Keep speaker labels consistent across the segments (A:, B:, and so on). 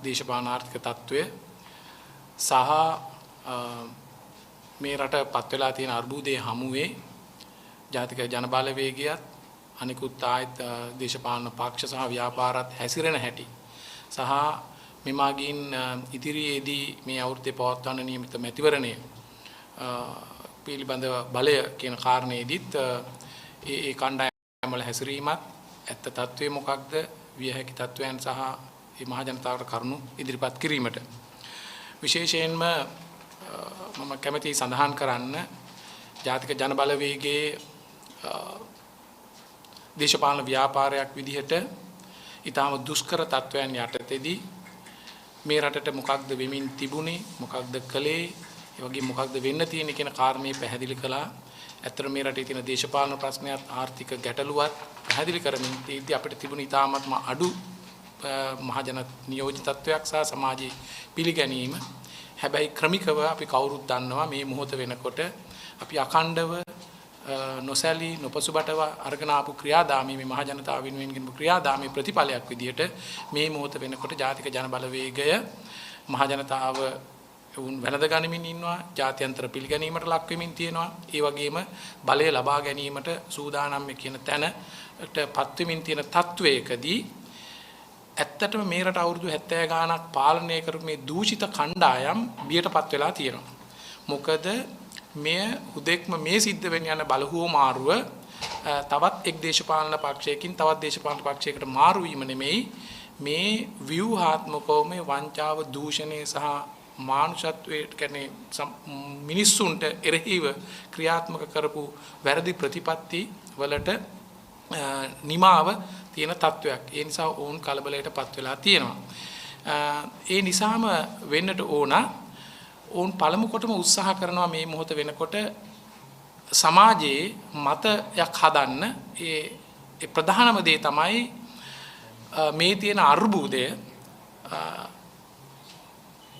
A: දේශපාලන ආර්ථික තත්ත්වය සහ මේ රට පත් වෙලා තියෙන අර්බුදයේ හමුවේ ජාතික ජනබලවේගයත් අනිකුත් ආයත දේශපාලන පක්ෂ සහ ව්‍යාපාරත් හැසිරෙන හැටි සහ මෙමාගින් ඉදිරියේදී මේ අවුරුද්දේ පවත්වන නියමිත මැතිවරණය පිළිබඳ බලය කියන කාරණේදීත් ඒ කණ්ඩායම් වල හැසිරීමත් ඇත්ත තත්ත්වය මොකක්ද විය හැකි තත්ත්වයන් සහ මේ මහ ජනතාවට කරුණු ඉදිරිපත් කිරීමට විශේෂයෙන්ම මම කැමැති සඳහන් කරන්න ජාතික ජනබලවේගයේ දේශපාලන ව්‍යාපාරයක් විදිහට ඊටම දුෂ්කර තත්ත්වයන් යටතේදී මේ රටට මොකක්ද වෙමින් තිබුණේ මොකක්ද කළේ ඒ වගේ මොකක්ද වෙන්න තියෙන්නේ කියන කාරණේ පැහැදිලි කළා. ඇත්තට මේ රටේ තියෙන දේශපාලන ප්‍රශ්නයත් ආර්ථික ගැටලුවත් පැහැදිලි කරමින් තීන්දුව අපිට තිබුණ ඊටාත්ම අඩු මහජන නියෝජිතත්වයක් සහ සමාජයේ පිළිගැනීම. හැබැයි ක්‍රමිකව අපි කවුරුත් දන්නවා මේ මොහොත වෙනකොට අපි අඛණ්ඩව නොසැලී නොපසුබටව අරගෙන ආපු ක්‍රියාදාමයේ මේ මහ ජනතාව වෙනුවෙන් ගෙනපු ක්‍රියාදාමයේ ප්‍රතිඵලයක් විදිහට මේ මොහොත වෙනකොට ජාතික ජන බලවේගය මහ ජනතාව වුන් වෙනද ගනිමින් ඉන්නවා ජාත්‍යන්තර පිළිගැනීමට ලක් වෙමින් තියෙනවා ඒ වගේම බලය ලබා ගැනීමට සූදානම් කියන තැනටපත් වෙමින් තියෙන තත්වයකදී ඇත්තටම මේ රට අවුරුදු 70 ගාණක් පාලනය කරපු මේ දූෂිත කණ්ඩායම් බියටපත් වෙලා තියෙනවා. මොකද මේ හුදෙක්ම මේ සිද්ධ වෙන්න යන බලහුව මාරුව තවත් එක් දේශපාලන පක්ෂයකින් තවත් දේශපාලන පක්ෂයකට මාරු වීම නෙමෙයි මේ ව්‍යුහාත්මකව මේ වංචාව දූෂණය සහ මානුෂත්වයට කියන්නේ මිනිස්සුන්ට එරෙහිව ක්‍රියාත්මක කරපු වැරදි ප්‍රතිපත්ති වලට නිමාව තියෙන තත්වයක්. ඒ නිසා ඕන් කලබලයටපත් වෙලා තියෙනවා. ඒ නිසාම වෙන්නට ඕන ඕන් පළමු කොටම උත්සාහ කරනවා මේ මොහොත වෙනකොට සමාජයේ මතයක් හදන්න. ඒ ප්‍රධානම දේ තමයි මේ තියෙන අර්බුදය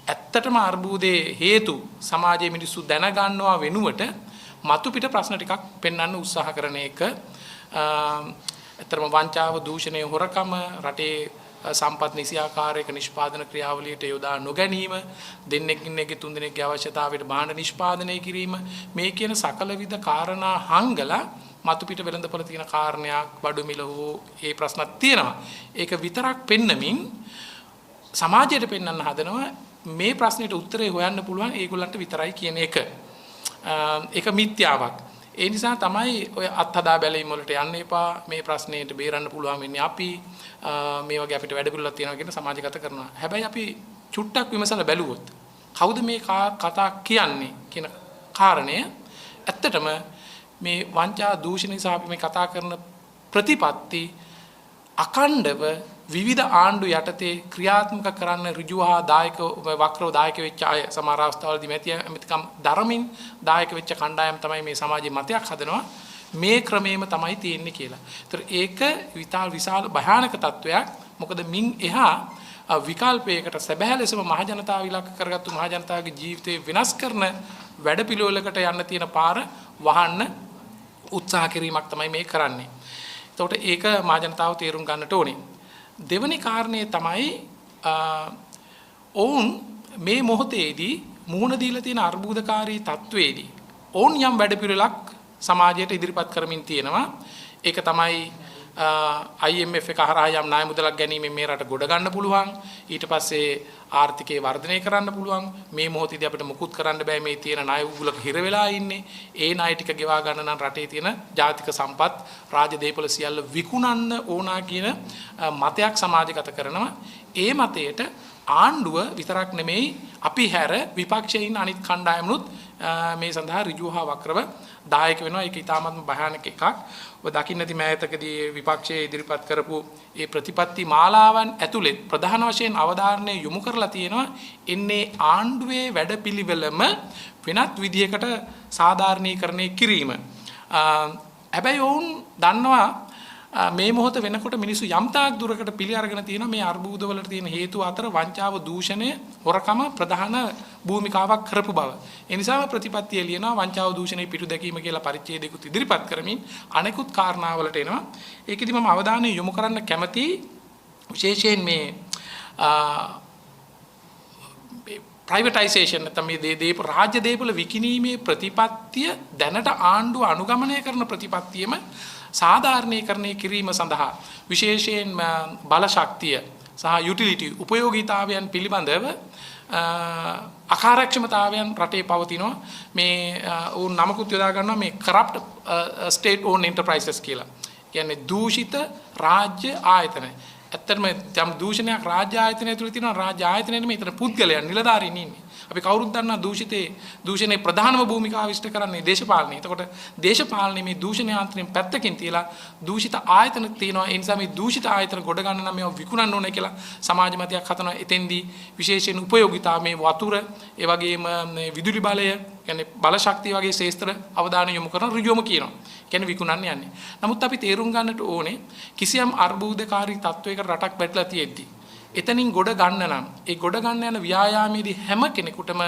A: ඇත්තටම අර්බුදයේ හේතු සමාජයේ මිනිස්සු දැනගන්නවා වෙනුවට මතු පිට ප්‍රශ්න ටිකක් පෙන්වන්න උත්සාහ කරන එක ඇත්තටම වංචාව දූෂණය හොරකම රටේ සම්පත් නිසියාකාරයක නිෂ්පාදන ක්‍රියාවලියට යොදා නොගැනීම දෙන්නෙක්ින් එකේ තුන් දෙනෙක්ගේ අවශ්‍යතාවයට භාණ්ඩ නිෂ්පාදනය කිරීම මේ කියන සකල විද කාරණා හංගලා මතු පිට වෙළඳපොළ තියෙන කාරණයක් බඩු මිල හෝ ඒ ප්‍රශ්නක් තියෙනවා. ඒක විතරක් පෙන්නමින් සමාජයට පෙන්වන්න හදනවා මේ ප්‍රශ්නෙට උත්තරේ හොයන්න පුළුවන් ඒගොල්ලන්ට විතරයි කියන එක. ඒක මිත්‍යාවක්. ඒ නිසා තමයි ඔය අත්හදා බැලීම් වලට යන්න එපා මේ ප්‍රශ්නෙට බේරන්න පුළුවන් වෙන්නේ අපි මේ වගේ අපිට වැඩ පිළිවෙලක් තියෙනවා කියන සමාජගත කරනවා. හැබැයි අපි චුට්ටක් විමසලා බැලුවොත් කවුද මේ කතා කියන්නේ කියන කාරණය ඇත්තටම මේ වංචා දූෂණ නිසා අපි මේ කතා කරන ප්‍රතිපත්ති අකණ්ඩව විවිධ ආණ්ඩු යටතේ ක්‍රියාත්මක කරන්න ඍජුව හා දායක වක්‍රව දායක වෙච්ච අය සමහර අවස්ථාවලදී මෙතිකම් ධර්මින් දායක වෙච්ච කණ්ඩායම් තමයි මේ සමාජයේ මතයක් හදනවා මේ ක්‍රමයේම තමයි තියෙන්නේ කියලා. ඒතර ඒක විශාල භයානක තත්වයක්. මොකද මින් එහා විකල්පයකට සැබෑ ලෙසම මහ ජනතාව ඉලක්ක කරගත්තු මහ ජනතාවගේ ජීවිතේ වෙනස් කරන වැඩපිළිවෙලකට යන්න තියෙන පාර වහන්න උත්සාහ කිරීමක් තමයි මේ කරන්නේ. එතකොට ඒක මහ ජනතාව තේරුම් ගන්නට ඕනේ. දෙවැනි කාරණේ තමයි ඔවුන් මේ මොහොතේදී මුහුණ දීලා තියෙන අර්බුදකාරී තත්වයේදී ඔවුන් යම් වැඩපිළිවෙලක් සමාජයට ඉදිරිපත් කරමින් තියෙනවා. ඒක තමයි IMF එක හරහා යම් ණය මුදලක් ගැනීමෙන් මේ රට ගොඩ ගන්න පුළුවන්. ඊට පස්සේ ආර්ථිකය වර්ධනය කරන්න පුළුවන්. මේ මොහොතේදී අපිට මුකුත් කරන්න බෑ මේ තියෙන ණය උගුලක හිර වෙලා ඉන්නේ. ඒ ණය ටික ගෙවා ගන්න නම් රටේ තියෙන ජාතික සම්පත් රාජදේපොළ සියල්ල විකුණන්න ඕනා කියන මතයක් සමාජගත කරනවා. ඒ මතයට ආණ්ඩුව විතරක් නෙමෙයි අපි හැර විපක්ෂයෙන් අනිත් කණ්ඩායමනුත් මේ සඳහා ඍජුව හා වක්‍රව දායක වෙනවා. ඒක ඊටාත්ම භයානක එකක්. ඔය දකින්න ඇති මෑතකදී විපක්ෂයේ ඉදිරිපත් කරපු ඒ ප්‍රතිපත්ති මාලාවන් ඇතුළේ ප්‍රධාන වශයෙන් අවධානය යොමු කරලා තියෙනවා එන්නේ ආණ්ඩුවේ වැඩපිළිවෙලම වෙනත් විදිහකට සාධාරණීකරණය කිරීම. හැබැයි වුන් දන්නවා මේ මොහොත වෙනකොට මිනිස්සු යම් තාක් දුරකට පිළි අරගෙන තියෙනවා මේ අර්බුද වලට තියෙන හේතු අතර වංචාව දූෂණය හොරකම ප්‍රධාන භූමිකාවක් කරපු බව. ඒ නිසාම ප්‍රතිපත්තිය ලියනවා වංචාව දූෂණය පිටු දැකීම කියලා පරිච්ඡේදයකුත් ඉදිරිපත් කරමින් අනෙකුත් කාරණාවලට එනවා. ඒකෙදි මම අවධානය යොමු කරන්න කැමති විශේෂයෙන් මේ ප්‍රයිවටයිසේෂන් නැත්නම් මේ රාජ්‍ය දේපල විකිණීමේ ප්‍රතිපත්තිය දැනට ආණ්ඩුව අනුගමනය කරන ප්‍රතිපත්තියම සාධාරණීකරණය කිරීම සඳහා විශේෂයෙන් බල ශක්තිය සහ යුටිලිටි උපයෝගීතාවයන් පිළිබඳව අකාර්යක්ෂමතාවයන් රටේ පවතිනවා. මේ උන් නමකුත් යොදා ගන්නවා මේ කරප්ට් ස්ටේට් ඕන් එන්ටර්ප්‍රයිසස් කියලා. කියන්නේ දූෂිත රාජ්‍ය ආයතන. ඇත්තටම යම් දූෂණයක් රාජ්‍ය ආයතනය තුළ තියෙනවා. රාජ්‍ය ආයතනයේ නෙමෙයි ඊතර පුද්ගලයන් නිලධාරීන් ඉන්නේ. අපි කවුරුත් දන්නා දූෂණයේ ප්‍රධානම භූමිකාව ඉෂ්ට කරන්නේ දේශපාලනය. එතකොට දේශපාලනයේ මේ දූෂණ යාන්ත්‍රණයෙන් පැත්තකින් තියලා දූෂිත ආයතන තියෙනවා. ඒ නිසා මේ දූෂිත ආයතන ගොඩ ගන්න නම් මේවා විකුණන්න ඕනේ කියලා සමාජ මතයක් හදනවා. එතෙන්දී විශේෂයෙන් උපයෝගීතාව මේ වතුර, ඒ වගේම විදුලි බලය, කියන්නේ බල ශක්තිය වගේ ශේස්ත්‍ර අවධානය යොමු කරන ඍජුවම කියනවා. කියන්නේ විකුණන්න යන්නේ. නමුත් අපි තේරුම් ගන්නට ඕනේ කිසියම් අර්බුදකාරී තත්වයකට රටක් වැටලා තියෙද්දී එතනින් ගොඩ ගන්න නම් ඒ ගොඩ ගන්න යන ව්‍යායාමයේදී හැම කෙනෙකුටම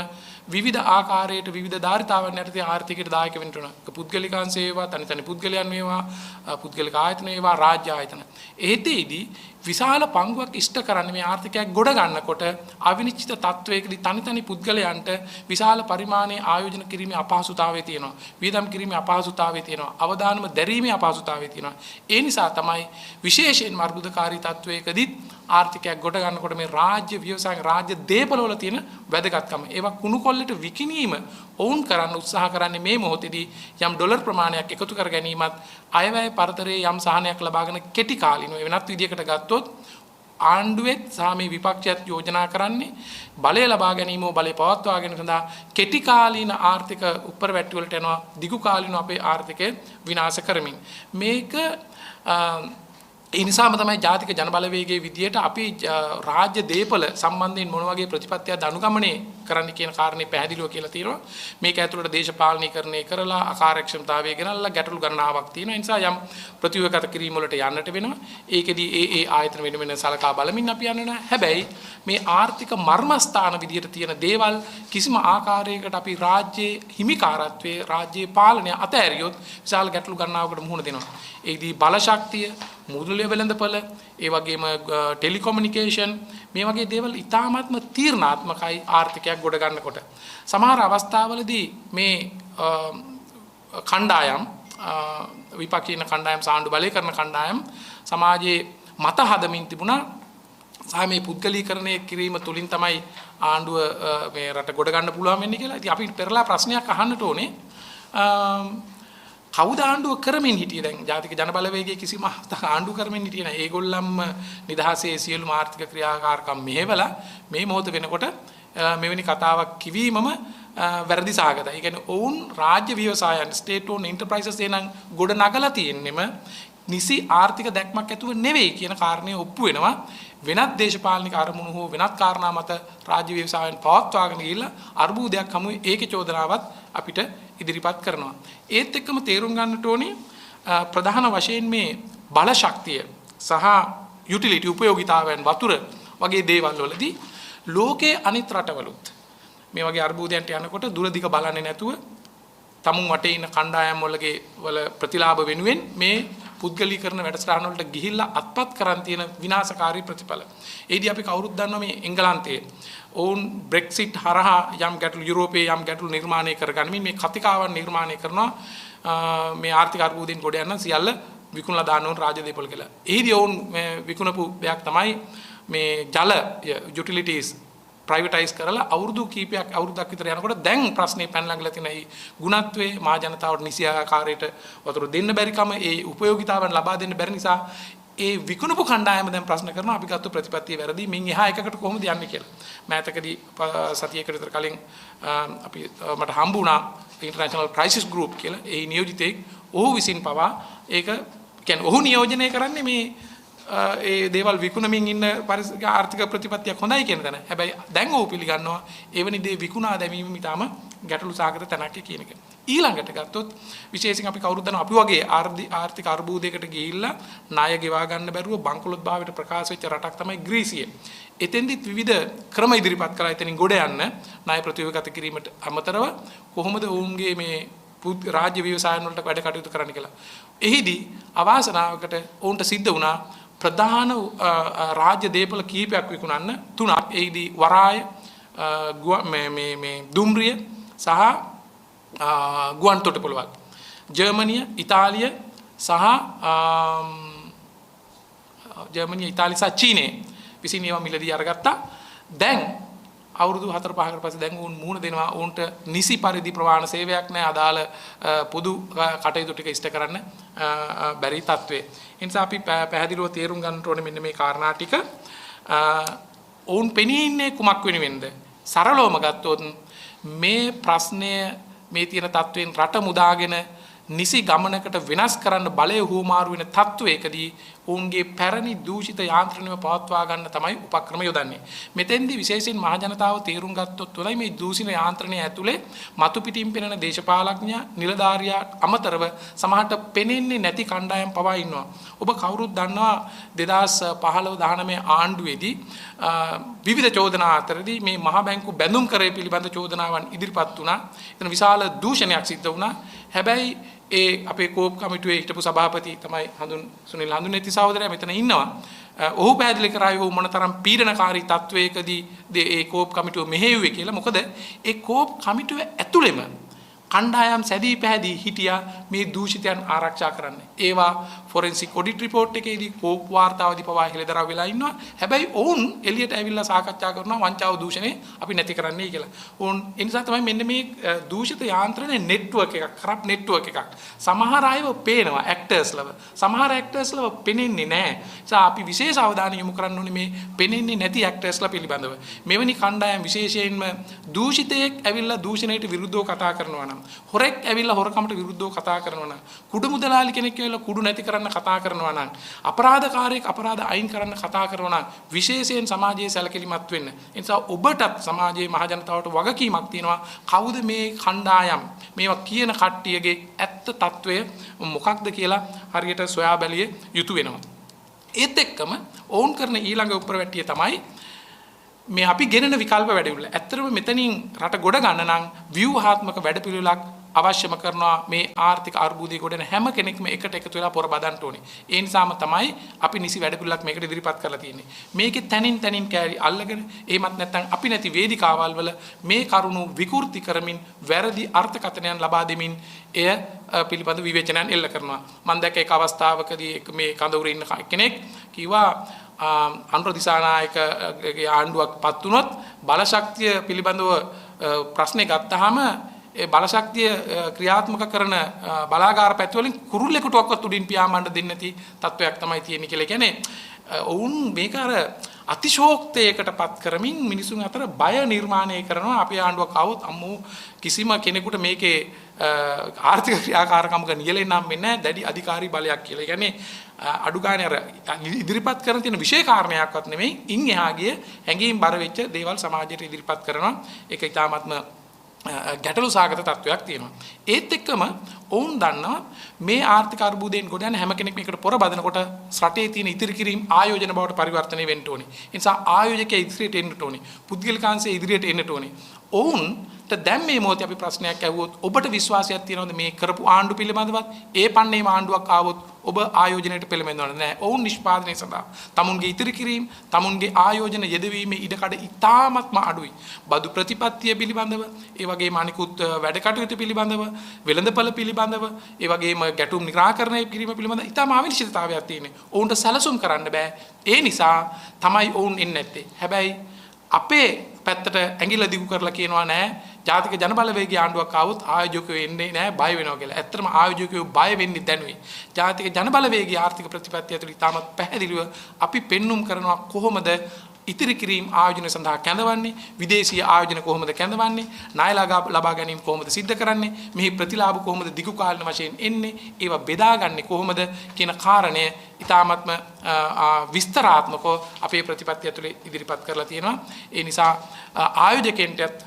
A: විවිධ ආකාරයට විවිධ ධාරිතාවන් යටතේ ආර්ථිකයට දායක වෙන්න ඕන. පුද්ගලිකාංශ වේවා, තනි පුද්ගලයන් වේවා, පුද්ගලික ආයතන වේවා, රාජ්‍ය ආයතන. එහෙතෙයිදී විශාල පංගුවක් ඉෂ්ට කරන්නේ මේ ආර්ථිකයක් ගොඩ ගන්නකොට අවිනිශ්චිත තත්වයකදී තනි පුද්ගලයන්ට විශාල පරිමාණයේ ආයෝජන කිරීමේ අපහසුතාවය තියෙනවා. වියදම් කිරීමේ අපහසුතාවය තියෙනවා. අවදානම දැරීමේ අපහසුතාවය තියෙනවා. ඒ නිසා තමයි විශේෂයෙන්ම අර්බුදකාරී තත්වයකදී ආර්ථිකයක් ගොඩ ගන්නකොට මේ රාජ්‍ය ව්‍යවසාය රාජ්‍ය දේපළවල තියෙන වැදගත්කම ඒවා කුණු කොල්ලට විකිණීම ඔවුන් කරන්න උත්සාහ කරන්නේ මේ මොහොතේදී යම් ඩොලර් ප්‍රමාණයක් එකතු කර ගැනීමත් අයවැය පරතරයේ යම් සහනයක් ලබාගෙන කෙටි කාලිනව වෙනත් විදියකට ගත්තොත් ආණ්ඩුවෙත් සහ මේ විපක්ෂයත් යෝජනා කරන්නේ බලය ලබා ගැනීම බලය පවත්වා ගැනීම සඳහා කෙටි කාලීන ආර්ථික උප්පරවැට්ටි වලට යනවා දිගු කාලීන අපේ ආර්ථිකය විනාශ කරමින් මේක ඒ නිසාම තමයි ජාතික ජනබලවේගයේ විදියට අපි රාජ්‍ය දේපල සම්බන්ධයෙන් මොන වගේ ප්‍රතිපත්තියක්ද අනුගමනය කරන්න කියන කාරණේ පැහැදිලිව කියලා තියෙනවා. මේක ඇතුළට දේශපාලනීකරණය කරලා අකාර්යක්ෂමතාවය ගෙනල්ලා ගැටලු ගණනාවක් තියෙනවා. ඒ නිසා යම් ප්‍රතිව්‍යුහගත කිරීම වලට යන්නට වෙනවා. ඒකෙදී ඒ ආයතන වෙන සලකා බලමින් අපි යනවා. හැබැයි මේ ආර්ථික මර්මස්ථාන විදියට තියෙන දේවල් කිසිම ආකාරයකට අපි රාජ්‍යයේ හිමිකාරත්වයේ රාජ්‍යයේ පාලනය අතහැරියොත් විශාල ගැටලු ගණනාවකට මුහුණ දෙනවා. ඒදී බල ශක්තිය මුදල් වෙළඳපොළ ඒ වගේම ටෙලිකොමියුනිකේෂන් මේ වගේ දේවල් ඉතාමත්ම තීරණාත්මකයි ආර්ථිකයක් ගොඩ ගන්නකොට. සමහර අවස්ථාවලදී මේ කණ්ඩායම් විපක්ෂීන කණ්ඩායම් සාණ්ඩු බලය කරන කණ්ඩායම් සමාජයේ මත හදමින් තිබුණා. සහ මේ පුද්ගලීකරණය කිරීම තුලින් තමයි ආණ්ඩුව මේ රට ගොඩ ගන්න පුළුවන් වෙන්නේ කියලා. ඉතින් අපි පෙරලා ප්‍රශ්නයක් අහන්නට ඕනේ. කවුද ආණ්ඩුව කරමින් හිටියේ දැන් ජාතික ජනබලවේගයේ කිසිම ආණ්ඩුව කරමින් හිටියේ නැහැ. ඒගොල්ලන්ම නිදහසේ සියලුම ආර්ථික ක්‍රියාකාරකම් මෙහෙवला මේ මොහොත වෙනකොට මෙවැනි කතාවක් කිවීමම වැරදි සහගතයි. ඒ කියන්නේ ඔවුන් රාජ්‍ය ව්‍යවසායන් ස්ටේට් ඕන් එන්ටර්ප්‍රයිසස් එනං ගොඩ නගලා තියෙන්නෙම නිසි ආර්ථික දැක්මක් ඇතුව නෙවෙයි කියන කාරණේ ඔප්පු වෙනවා. වෙනත් දේශපාලනික අරමුණු හෝ වෙනත් කාරණා මත රාජ්‍ය ව්‍යවසායන් පවත්වාගෙන ගිහිල්ලා අර්බුදයක් හමුවේ ඒකේ චෝදනාවත් අපිට ඉදිරිපත් කරනවා. ඒත් එක්කම තේරුම් ගන්නට ඕනේ ප්‍රධාන වශයෙන් මේ බල ශක්තිය සහ යුටිලිටි උපයෝගීතාවයන් වතුර වගේ දේවල් වලදී ලෝකයේ අනිත් රටවලුත් මේ වගේ අර්බුදයන්ට යනකොට දුරදිග බලන්නේ නැතුව තමුන් වටේ ඉන්න කණ්ඩායම් වල ප්‍රතිලාභ වෙනුවෙන් මේ පුද්ගලීකරණ වැඩසටහන වලට ගිහිල්ලා අත්පත් කරන් තියෙන විනාශකාරී ප්‍රතිඵල. ඒදී අපි කවුරුත් දන්නවා මේ එංගලන්තයේ ඔවුන් බ්‍රෙක්සිට් හරහා යම් ගැටලු යුරෝපයේ යම් ගැටලු නිර්මාණය කරගනිමින් මේ කතිකාවන් නිර්මාණය කරනවා මේ ආර්ථික අර්බුදයෙන් ගොඩ යන සියල්ල විකුණලා දාන්න ඕන රාජ්‍ය දේපොළ කියලා. ඒදී ඔවුන් විකුණපු දෙයක් තමයි මේ ජල යුටිලිටිස් ප්‍රයිවටයිස් කරලා අවුරුද්දක් විතර යනකොට දැන් ප්‍රශ්නේ පැනලා ගලා තියෙන ඒ ගුණත්වයේ මහ ජනතාවට නිසි ආකාරයට වතුර දෙන්න බැරිකම ඒ උපයෝගීතාවන් ලබා දෙන්න බැරි නිසා ඒ විකුණපු කණ්ඩායම දැන් ප්‍රශ්න කරනවා අපි ගත්ත ප්‍රතිපත්තිය වැරදි මින් එහා එකකට කොහොමද යන්නේ කියලා. මෑතකදී සතියකට විතර කලින් අපි මට හම්බ වුණා ඉන්ටර්නැෂනල් ක්‍රයිසිස් ගෲප් කියලා. ඒ නියෝජිතෙක් ඔහු විසින් පවා ඒක කියන්නේ ඔහු නියෝජනය කරන්නේ මේ ඒ දේවල් විකුණමින් ඉන්න ආර්ථික ප්‍රතිපත්තියක් හොඳයි කියන තැන. හැබැයි දැන් ඔහු පිළිගන්නවා එවැනි දේ විකුණා දැමීම ඊටම ගැටලු සාගත තැනක් කියන එක. ඊළඟට ගත්තොත් විශේෂයෙන් අපි කවුරුත් දන්නවා අපි වගේ ආර්ථික අර්බුදයකට ගිහිල්ලා ණය ගෙවා ගන්න බැරුව බංකොලොත් භාවයට ප්‍රකාශ වෙච්ච රටක් තමයි ග්‍රීසිය. එතෙන්දිත් විවිධ ක්‍රම ඉදිරිපත් කළා එතනින් ගොඩ යන්න ණය ප්‍රතිව්‍යුහගත කිරීමට අමතරව කොහොමද ඔවුන්ගේ මේ රාජ්‍ය ව්‍යවසායන් වලට වැඩ කටයුතු කරන්න කියලා. එහිදී අවාසනාවකට ඔවුන්ට සිද්ධ වුණා ප්‍රධාන රාජ්‍ය දේපල කීපයක් විකුණන්න තුනක්. එහිදී වරාය මේ දුම්රිය සහ ගුවන් තොටුපළවල්. ජර්මනිය, ඉතාලිය සහ චීනය විසින් ඒවා මිලදී අරගත්තා. දැන් අවුරුදු 4-5කට පස්සේ දැන් උන් මුහුණ දෙනවා උන්ට නිසි පරිදි ප්‍රවාහන සේවයක් නැහැ අදාළ පොදු කටයුතු ටික ඉෂ්ට කරන්න බැරි තත්ත්වයේ. ඒ නිසා අපි පැහැදිලිව තේරුම් ගන්න ඕනේ මෙන්න මේ කාරණා ටික. ඔවුන් පෙනී ඉන්නේ කුමක් වෙනුවෙන්ද? සරලවම ගත්තොත් මේ ප්‍රශ්නය මේ තියෙන තත්ත්වයෙන් රට මුදාගෙන නිසි ගමනකට වෙනස් කරන්න බලය හුවමාරු වෙන තත්ත්වයකදී ඔවුන්ගේ පැරණි දූෂිත යාන්ත්‍රණයම පවත්වා ගන්න තමයි උපක්‍රම යොදන්නේ. මෙතෙන්දී විශේෂයෙන් මහ ජනතාව තේරුම් ගත්තොත් උලයි මේ දූෂිත යාන්ත්‍රණය ඇතුලේ මතු පිටින් පෙනෙන දේශපාලඥයා නිලධාරියා අමතරව සමහරට පෙනෙන්නේ නැති කණ්ඩායම් පවා ඉන්නවා. ඔබ කවුරුත් දන්නවා 2015-19 ආණ්ඩුවේදී විවිධ චෝදනා අතරදී මේ මහ බැංකු බැඳුම් කරේ පිළිබඳ චෝදනාවන් ඉදිරිපත් වුණා. එතන විශාල දූෂණයක් සිද්ධ වුණා. හැබැයි ඒ අපේ කෝප් කමිටුවේ හිටපු සභාපති තමයි සුනිල් හඳුනේති සහෝදරයා මෙතන ඉන්නවා. ඔහු පැහැදිලි කරායි ඔහු මොනතරම් පීඩනකාරී තත්වයකදී ඒ කෝප් කමිටුව මෙහෙයුවේ කියලා. මොකද ඒ කෝප් කමිටුව ඇතුළෙම කණ්ඩායම් සැදී පැහැදී හිටියා මේ දූෂිතයන් ආරක්ෂා කරන්න. ඒවා ෆොරෙන්සික් ඔඩිට් රිපෝට් එකේදී කෝප් වාර්තාවදී පවා හෙළිදරව් වෙලා ඉන්නවා. හැබැයි ඔවුන් එළියට ඇවිල්ලා සාකච්ඡා කරනවා වංචාව දූෂණේ අපි නැති කරන්නයි කියලා. ඔවුන් ඒ නිසා තමයි මෙන්න මේ දූෂිත යාන්ත්‍රණයේ නෙට්වර්ක් එකක්, කරප් නෙට්වර්ක් එකක්. සමහර අයව පේනවා ඇක්ටර්ස්ලව. සමහර ඇක්ටර්ස්ලව පෙනෙන්නේ නැහැ. නිසා අපි විශේෂ අවධානය යොමු කරන්න ඕනේ මේ පෙනෙන්නේ නැති ඇක්ටර්ස්ලා පිළිබඳව. මෙවැනි කණ්ඩායම් විශේෂයෙන්ම දූෂිතයෙක් ඇවිල්ලා දූෂණයට විරුද්ධව කතා කරනවා නම්, හොරෙක් ඇවිල්ලා හොරකමට විරුද්ධව කතා කරනවා නම්, කුඩු මුදලාලි කෙනෙක් ඇවිල්ලා කුඩු නැති කරන්න කතා කරනවා නම්, අපරාධකාරයෙක් අපරාධ අයින් කරන්න කතා කරනවා නම් විශේෂයෙන් සමාජයේ සැලකිලිමත් වෙන්න. ඒ නිසා ඔබටත් සමාජයේ මහ ජනතාවට වගකීමක් තියෙනවා. කවුද මේ කණ්ඩායම් මේවා කියන කට්ටියගේ ඇත්ත తත්වය මොකක්ද කියලා හරියට සොයා බැලිය යුතු වෙනවා. ඒත් එක්කම ඔවුන් කරන ඊළඟ උප්‍රවැට්ටිය තමයි මේ අපි ගෙනන විකල්ප වැඩිවිල. ඇත්තටම මෙතනින් රට ගොඩ ගන්න නම් ව්‍යුහාත්මක වැඩපිළිවෙලක් අවශ්‍යම කරනවා. මේ ආර්ථික අර්බුදයේ ගොඩන හැම කෙනෙක්ම එකට එකතු වෙලා පොර බදන්න ඕනේ. ඒ නිසාම තමයි අපි නිසි වැඩපිළිවෙලක් මේකට ඉදිරිපත් කරලා තියෙන්නේ. මේකේ තනින් කෑලි අල්ලගෙන එහෙමත් නැත්නම් අපි නැති වේදිකාවල් වල මේ කරුණු විකෘති කරමින් වැරදි අර්ථකථනයන් ලබා දෙමින් එය පිළිබඳ විවේචනයන් එල්ල කරනවා. මම දැක්ක එක අවස්ථාවකදී මේ කඳවුරේ ඉන්න කෙනෙක් කිව්වා අනුර දිසානායකගේ ආණ්ඩුවක් පත් වුණොත් බලශක්තිය පිළිබඳව ප්‍රශ්නේ ගත්තාම ඒ බලශක්තිය ක්‍රියාත්මක කරන බලාගාර පැතිවලින් කුරුල්ලෙකුටවත් උඩින් පියාඹන්න දෙන්නේ නැති තත්වයක් තමයි තියෙන්නේ කියලා. කියන්නේ ඔවුන් මේක අර අතිශෝක්තයකටපත් කරමින් මිනිසුන් අතර බය නිර්මාණය කරනවා. අපේ ආණ්ඩුවක් આવොත් අම්මෝ කිසිම කෙනෙකුට මේකේ ආර්ථික ක්‍රියාකාරකමක නියැලෙන්න නම් වෙන්නේ නැහැ දැඩි අධිකාරී බලයක් කියලා. ඒ කියන්නේ අඩු ගානේ අර ඉදිරිපත් කරන තියෙන විශේෂ කාරණයක්වත් නෙමෙයි. ඉන් එහා ගිය හැඟීම් බර වෙච්ච දේවල් සමාජයට ඉදිරිපත් කරනවා. ඒක ඉතාමත්ම ගැටලු සාගත තත්වයක් තියෙනවා. ඒත් එක්කම ඔවුන් දන්නවා මේ ආර්ථික අර්බුදයෙන් ගොඩ යන හැම කෙනෙක් මේකට පොර බදනකොට රටේ තියෙන ඉතිරි කිරීම ආයෝජන බවට පරිවර්තනය වෙන්න ඕනේ. ඒ නිසා ආයෝජකයා ඉදිරියට එන්න ඕනේ. පුද්ගලිකාංශය ඉදිරියට එන්න ඕනේ. ඔවුන්ට දැන් මේ මොහොතේ අපි ප්‍රශ්නයක් ඇහුවොත් ඔබට විශ්වාසයක් තියෙනවද මේ කරපු ආණ්ඩු පිළිබඳවත්? ඒ පන්නේ ආණ්ඩුවක් ආවොත් ඔබ ආයෝජනයට පෙළඹෙන්නවද? නැහැ. ඔවුන් නිෂ්පාදනය සඳහා තමුන්ගේ ඉතිරි කිරීම, තමුන්ගේ ආයෝජන යෙදවීමේ ඉඩකඩ ඉතාමත්ම අඩුයි. බදු ප්‍රතිපත්තිය පිළිබඳව, ඒ වගේම අනිකුත් වැඩ කටයුතු පිළිබඳව, වෙළඳපළ පිළිබඳව, ඒ වගේම ගැටුම් නිරාකරණය කිරීම පිළිබඳව ඉතාම අවිනිශ්චිතතාවයක් තියෙනවා. ඔවුන්ට සැලසුම් කරන්න බෑ. ඒ නිසා තමයි ඔවුන් එන්නේ නැත්තේ. හැබැයි අපේ පැත්තට ඇඟිල්ල දිගු කරලා කියනවා නෑ ජාතික ජනබලවේගයේ ආණ්ඩුවක් ආවොත් ආයෝජකයෝ එන්නේ නෑ බය වෙනවා කියලා. ඇත්තටම ආයෝජකයෝ බය වෙන්නේ දැනුයි. ජාතික ජනබලවේගයේ ආර්ථික ප්‍රතිපත්තිය ඇතුළේ ඉතාමත් පැහැදිලිව අපි පෙන්눔 කරනවා කොහොමද ඉතිරි කිරීම ආයෝජන සඳහා කැඳවන්නේ, විදේශීය ආයෝජන කොහොමද කැඳවන්නේ, ණය ලබා ගැනීම කොහොමද සිද්ධ කරන්නේ, මෙහි ප්‍රතිලාභ කොහොමද දිගු කාලින වශයෙන් එන්නේ, ඒවා බෙදාගන්නේ කොහොමද කියන කාරණය ඉතාමත්ම විස්තරාත්මකව අපේ ප්‍රතිපත්තිය ඇතුලේ ඉදිරිපත් කරලා තියෙනවා. ඒ නිසා ආයෝජකයන්ටත්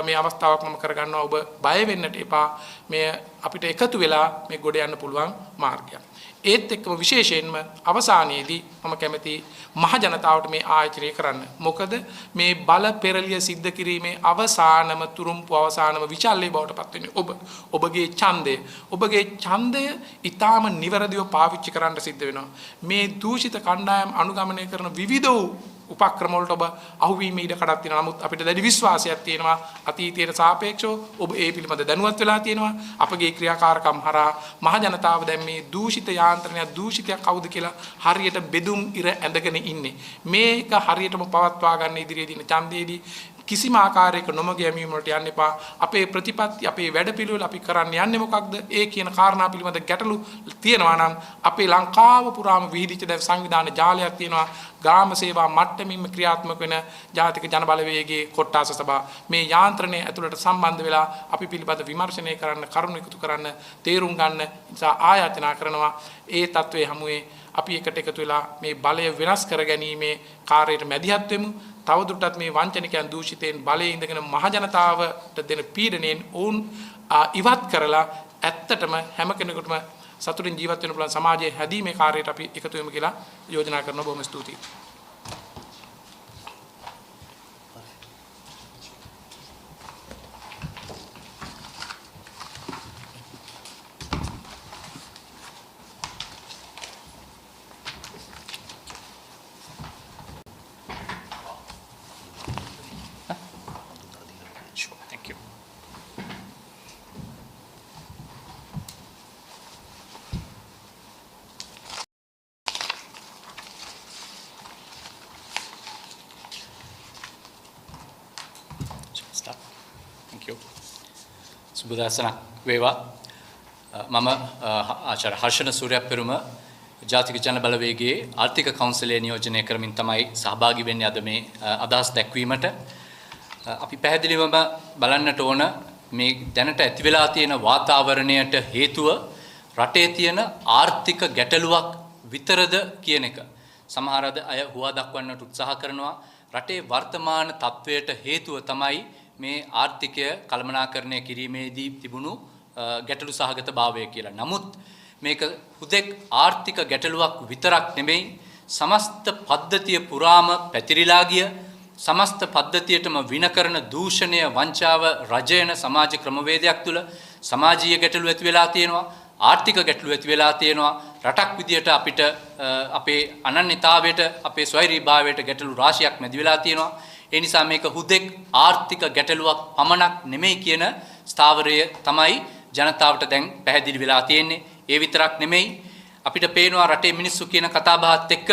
A: මේ අවස්ථාවක් මම කරගන්නවා. ඔබ බය වෙන්නට එපා. මේ අපිට එකතු වෙලා මේ ගොඩ යන්න පුළුවන් මාර්ගයක්. ඒත් එක්කම විශේෂයෙන්ම අවසානයේදී මම කැමති මහ ජනතාවට මේ ආයතනය කරන්න. මොකද මේ බල පෙරලිය සිද්ධ කිරීමේ අවසානම තුරුම්පු අවසානම විචල්ලේ බවට පත් වෙන්නේ ඔබගේ ඡන්දය ඊටාම නිවැරදිව පාවිච්චි කරන්න සිද්ධ වෙනවා. මේ දූෂිත කණ්ඩායම් අනුගමනය කරන විවිධ උපක්‍රම වලට ඔබ අහුවීමේ ඉඩ කඩක් තියෙනවා. නමුත් අපිට දැඩි විශ්වාසයක් තියෙනවා අතීතයට සාපේක්ෂව ඔබ ඒ පිළිබඳ දැනුවත් වෙලා තියෙනවා. අපගේ ක්‍රියාකාරකම් හරහා මහ ජනතාව දැන් මේ දූෂිත යාන්ත්‍රණයක් දූෂිතයක් කවුද කියලා හරියට බෙදුම් ඉර ඇඳගෙන ඉන්නේ. මේක හරියටම පවත්වා ගන්න ඉදිරියේදී ඡන්දයේදී කිසිම ආකාරයක නොමග යැමීම වලට යන්න එපා. අපේ ප්‍රතිපත්ති අපේ වැඩපිළිවෙල අපි කරන්න යන්නේ මොකක්ද? ඒ කියන කාරණා පිළිබඳ ගැටලු තියෙනවා නම් අපේ ලංකාව පුරාම විහිදිච්ච දැන් සංවිධාන ජාලයක් තියෙනවා. ග්‍රාම සේවා මට්ටමින්ම ක්‍රියාත්මක වෙන ජාතික ජනබලවේගයේ කොට්ටාස සභා මේ යාන්ත්‍රණය ඇතුළට සම්බන්ධ වෙලා අපි පිළිබඳ විමර්ශනය කරන්න, කරුණු එකතු කරන්න, තේරුම් ගන්න නිසා ආයාචනා කරනවා. ඒ තත්වයේ හැමුවේ අපි එකට එකතු වෙලා මේ බලය වෙනස් කර ගැනීමේ කාර්යයට මැදිහත් වෙමු. තවදුරටත් මේ වංචනිකයන් දූෂිතයෙන් බලයේ ඉඳගෙන මහ ජනතාවට දෙන පීඩනයෙන් ඔවුන් ඉවත් කරලා ඇත්තටම හැම කෙනෙකුටම සතුටින් ජීවත් වෙන්න පුළුවන් සමාජයේ හැදීමේ කාර්යයට අපි එකතු වෙමු කියලා යෝජනා කරනවා. බොහොම ස්තුතියි.
B: සුබදසනක් වේවා. මම ආචාර්ය හර්ෂණ සූර්යපෙරුම ජාතික ජන බලවේගයේ ආර්ථික කවුන්සිලයේ නියෝජනය කරමින් තමයි සහභාගී වෙන්නේ අද මේ අදහස් දැක්වීමට. අපි පැහැදිලිවම බලන්නට ඕන මේ දැනට ඇති වෙලා තියෙන වාතාවරණයට හේතුව රටේ තියෙන ආර්ථික ගැටලුවක් විතරද කියන එක. සමහර අය හුවා දක්වන්නට උත්සාහ කරනවා රටේ වර්තමාන තත්වයට හේතුව තමයි මේ ආර්ථිකය කළමනාකරණය කිරීමේදී තිබුණු ගැටලු සහගත භාවය කියලා. නමුත් මේක හුදෙක් ආර්ථික ගැටලුවක් විතරක් නෙමෙයි සමස්ත පද්ධතිය පුරාම පැතිරිලා ගිය සමස්ත පද්ධතියටම වින කරන දූෂණය වංචාව රජයන සමාජ ක්‍රමවේදයක් තුළ සමාජීය ගැටලු ඇති වෙලා තියෙනවා. ආර්ථික ගැටලු ඇති වෙලා තියෙනවා. රටක් විදියට අපිට අපේ අනන්‍යතාවයට අපේ ස්වෛරීභාවයට ගැටලු රාශියක් මැදි වෙලා තියෙනවා. ඒ නිසා මේක හුදෙක් ආර්ථික ගැටලුවක් පමණක් නෙමෙයි කියන ස්ථාවරය තමයි ජනතාවට දැන් පැහැදිලි වෙලා තියෙන්නේ. ඒ විතරක් නෙමෙයි අපිට පේනවා රටේ මිනිස්සු කියන කතාබහත් එක්ක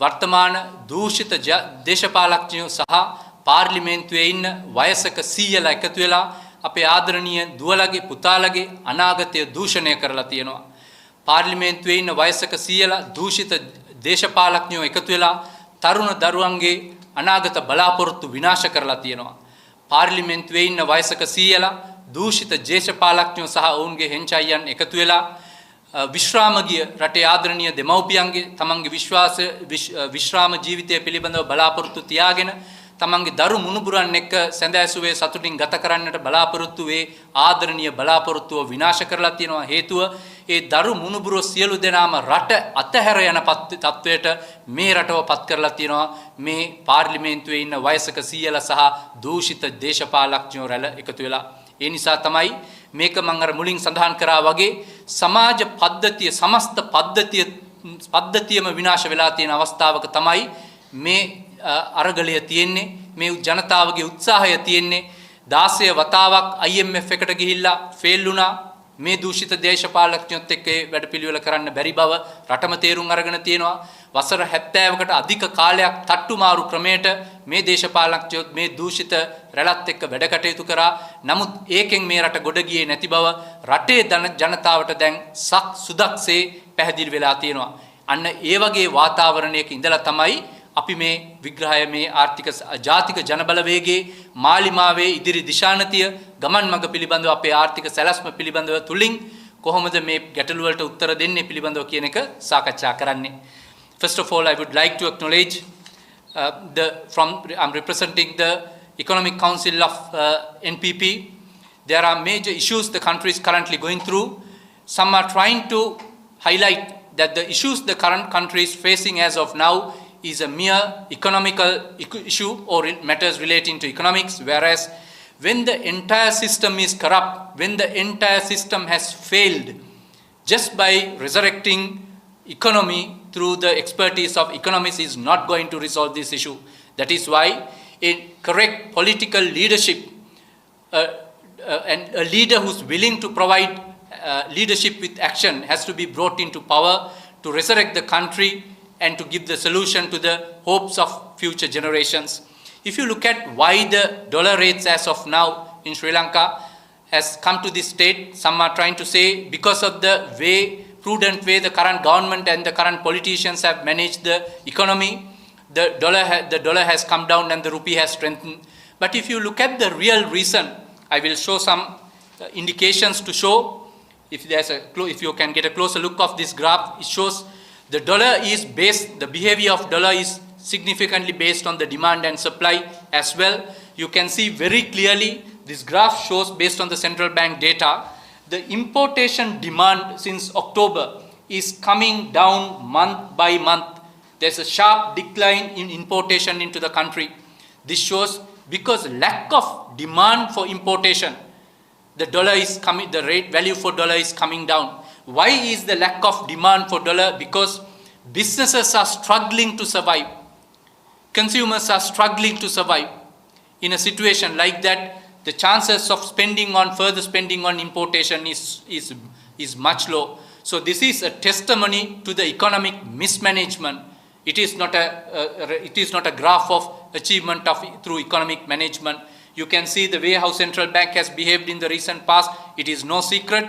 B: වර්තමාන දූෂිත දේශපාලඥයෝ සහ පාර්ලිමේන්තුවේ ඉන්න වයසක සීයලා එකතු වෙලා අපේ ආදරණීය දුවලගේ පුතාලගේ අනාගතය දූෂණය කරලා තියෙනවා. පාර්ලිමේන්තුවේ ඉන්න වයසක සීයලා දූෂිත දේශපාලඥයෝ එකතු වෙලා තරුණ දරුවන්ගේ අනාගත බලාපොරොත්තු විනාශ කරලා තියෙනවා. පාර්ලිමේන්තුවේ ඉන්න වයසක සීයලා දූෂිත දේශපාලඥයෝ සහ ඔවුන්ගේ හෙන්චයියන් එකතු වෙලා විශ්‍රාම ගිය රටේ ආදරණීය දෙමව්පියන්ගේ තමන්ගේ විශ්‍රාම ජීවිතය පිළිබඳව බලාපොරොත්තු තියාගෙන තමන්ගේ දරු මුණුබුරන් එක්ක සැඳෑසුවේ සතුටින් ගත කරන්නට බලාපොරොත්තු වේ ආදරණීය බලාපොරොත්තුව විනාශ කරලා තියෙනවා. හේතුව ඒ දරු මුණුබුරෝ සියලු දෙනාම රට අතහැර යන තත්වයට මේ රටව පත් කරලා තියෙනවා මේ පාර්ලිමේන්තුවේ ඉන්න වයසක සීයලා සහ දූෂිත දේශපාලඥයෝ රැළ එකතු වෙලා. ඒ නිසා තමයි මේක මම අර මුලින් සඳහන් කරා වගේ සමාජ පද්ධතිය සමස්ත පද්ධතියම විනාශ වෙලා තියෙන අවස්ථාවක තමයි මේ අරගලය තියෙන්නේ. මේ ජනතාවගේ උත්සාහය තියෙන්නේ 16 වතාවක් IMF එකට ගිහිල්ලා ෆේල් වුණා. මේ දූෂිත දේශපාලඥයොත් එක්ක වැඩපිළිවෙල කරන්න බැරි බව රටම තේරුම් අරගෙන තියෙනවා. වසර 70කට අධික කාලයක් තට්ටු මාරු ක්‍රමයට මේ දේශපාලඥයොත් මේ දූෂිත රැළත් එක්ක වැඩ කටයුතු කරා. නමුත් ඒකෙන් මේ රට ගොඩ ගියේ නැති බව රටේ ජනතාවට දැන් සුදක්සේ පැහැදිලි වෙලා තියෙනවා. අන්න ඒ වගේ වාතාවරණයක ඉඳලා තමයි අපි මේ විග්‍රහය මේ ආර්ථික ජාතික ජනබලවේගයේ මාලිමාවේ ඉදිරි දිශානතිය ගමන් මඟ පිළිබඳව අපේ ආර්ථික සැලැස්ම පිළිබඳව තුලින් කොහොමද මේ ගැටලු වලට උත්තර දෙන්නේ පිළිබඳව කියන එක සාකච්ඡා කරන්නේ. First of all, I would like to acknowledge I'm representing the Economic Council of NPP. There are major issues the country is currently going through. Some are trying to highlight that the issues the current country is facing as of now is a mere economical issue or matters relating to economics, whereas when the entire system is corrupt, when the entire system has failed, just by resurrecting economy, through the expertise of economists is not going to resolve this issue. That is why a correct political leadership and a leader who's willing to provide leadership with action has to be brought into power to resurrect the country and to give the solution to the hopes of future generations. If you look at why the dollar rates as of now in Sri Lanka has come to this state, some are trying to say because of the prudent way the current government and the current politicians have managed the economy, the dollar has come down and the rupee has strengthened. But if you look at the real reason, I will show some indications to show. If you can get a closer look of this graph, it shows the dollar is based, the behavior of dollar is significantly based on the demand and supply as well. You can see very clearly, this graph shows based on the central bank data, the importation demand since October is coming down month by month. There's a sharp decline in importation into the country. This shows because lack of demand for importation, the dollar is coming, the rate value for dollar is coming down. Why is the lack of demand for dollar? Because businesses are struggling to survive. Consumers are struggling to survive. In a situation like that, the chances of further spending on importation is much low. So this is a testimony to the economic mismanagement. It is not a graph of achievement through economic management. You can see the way how central bank has behaved in the recent past. It is no secret.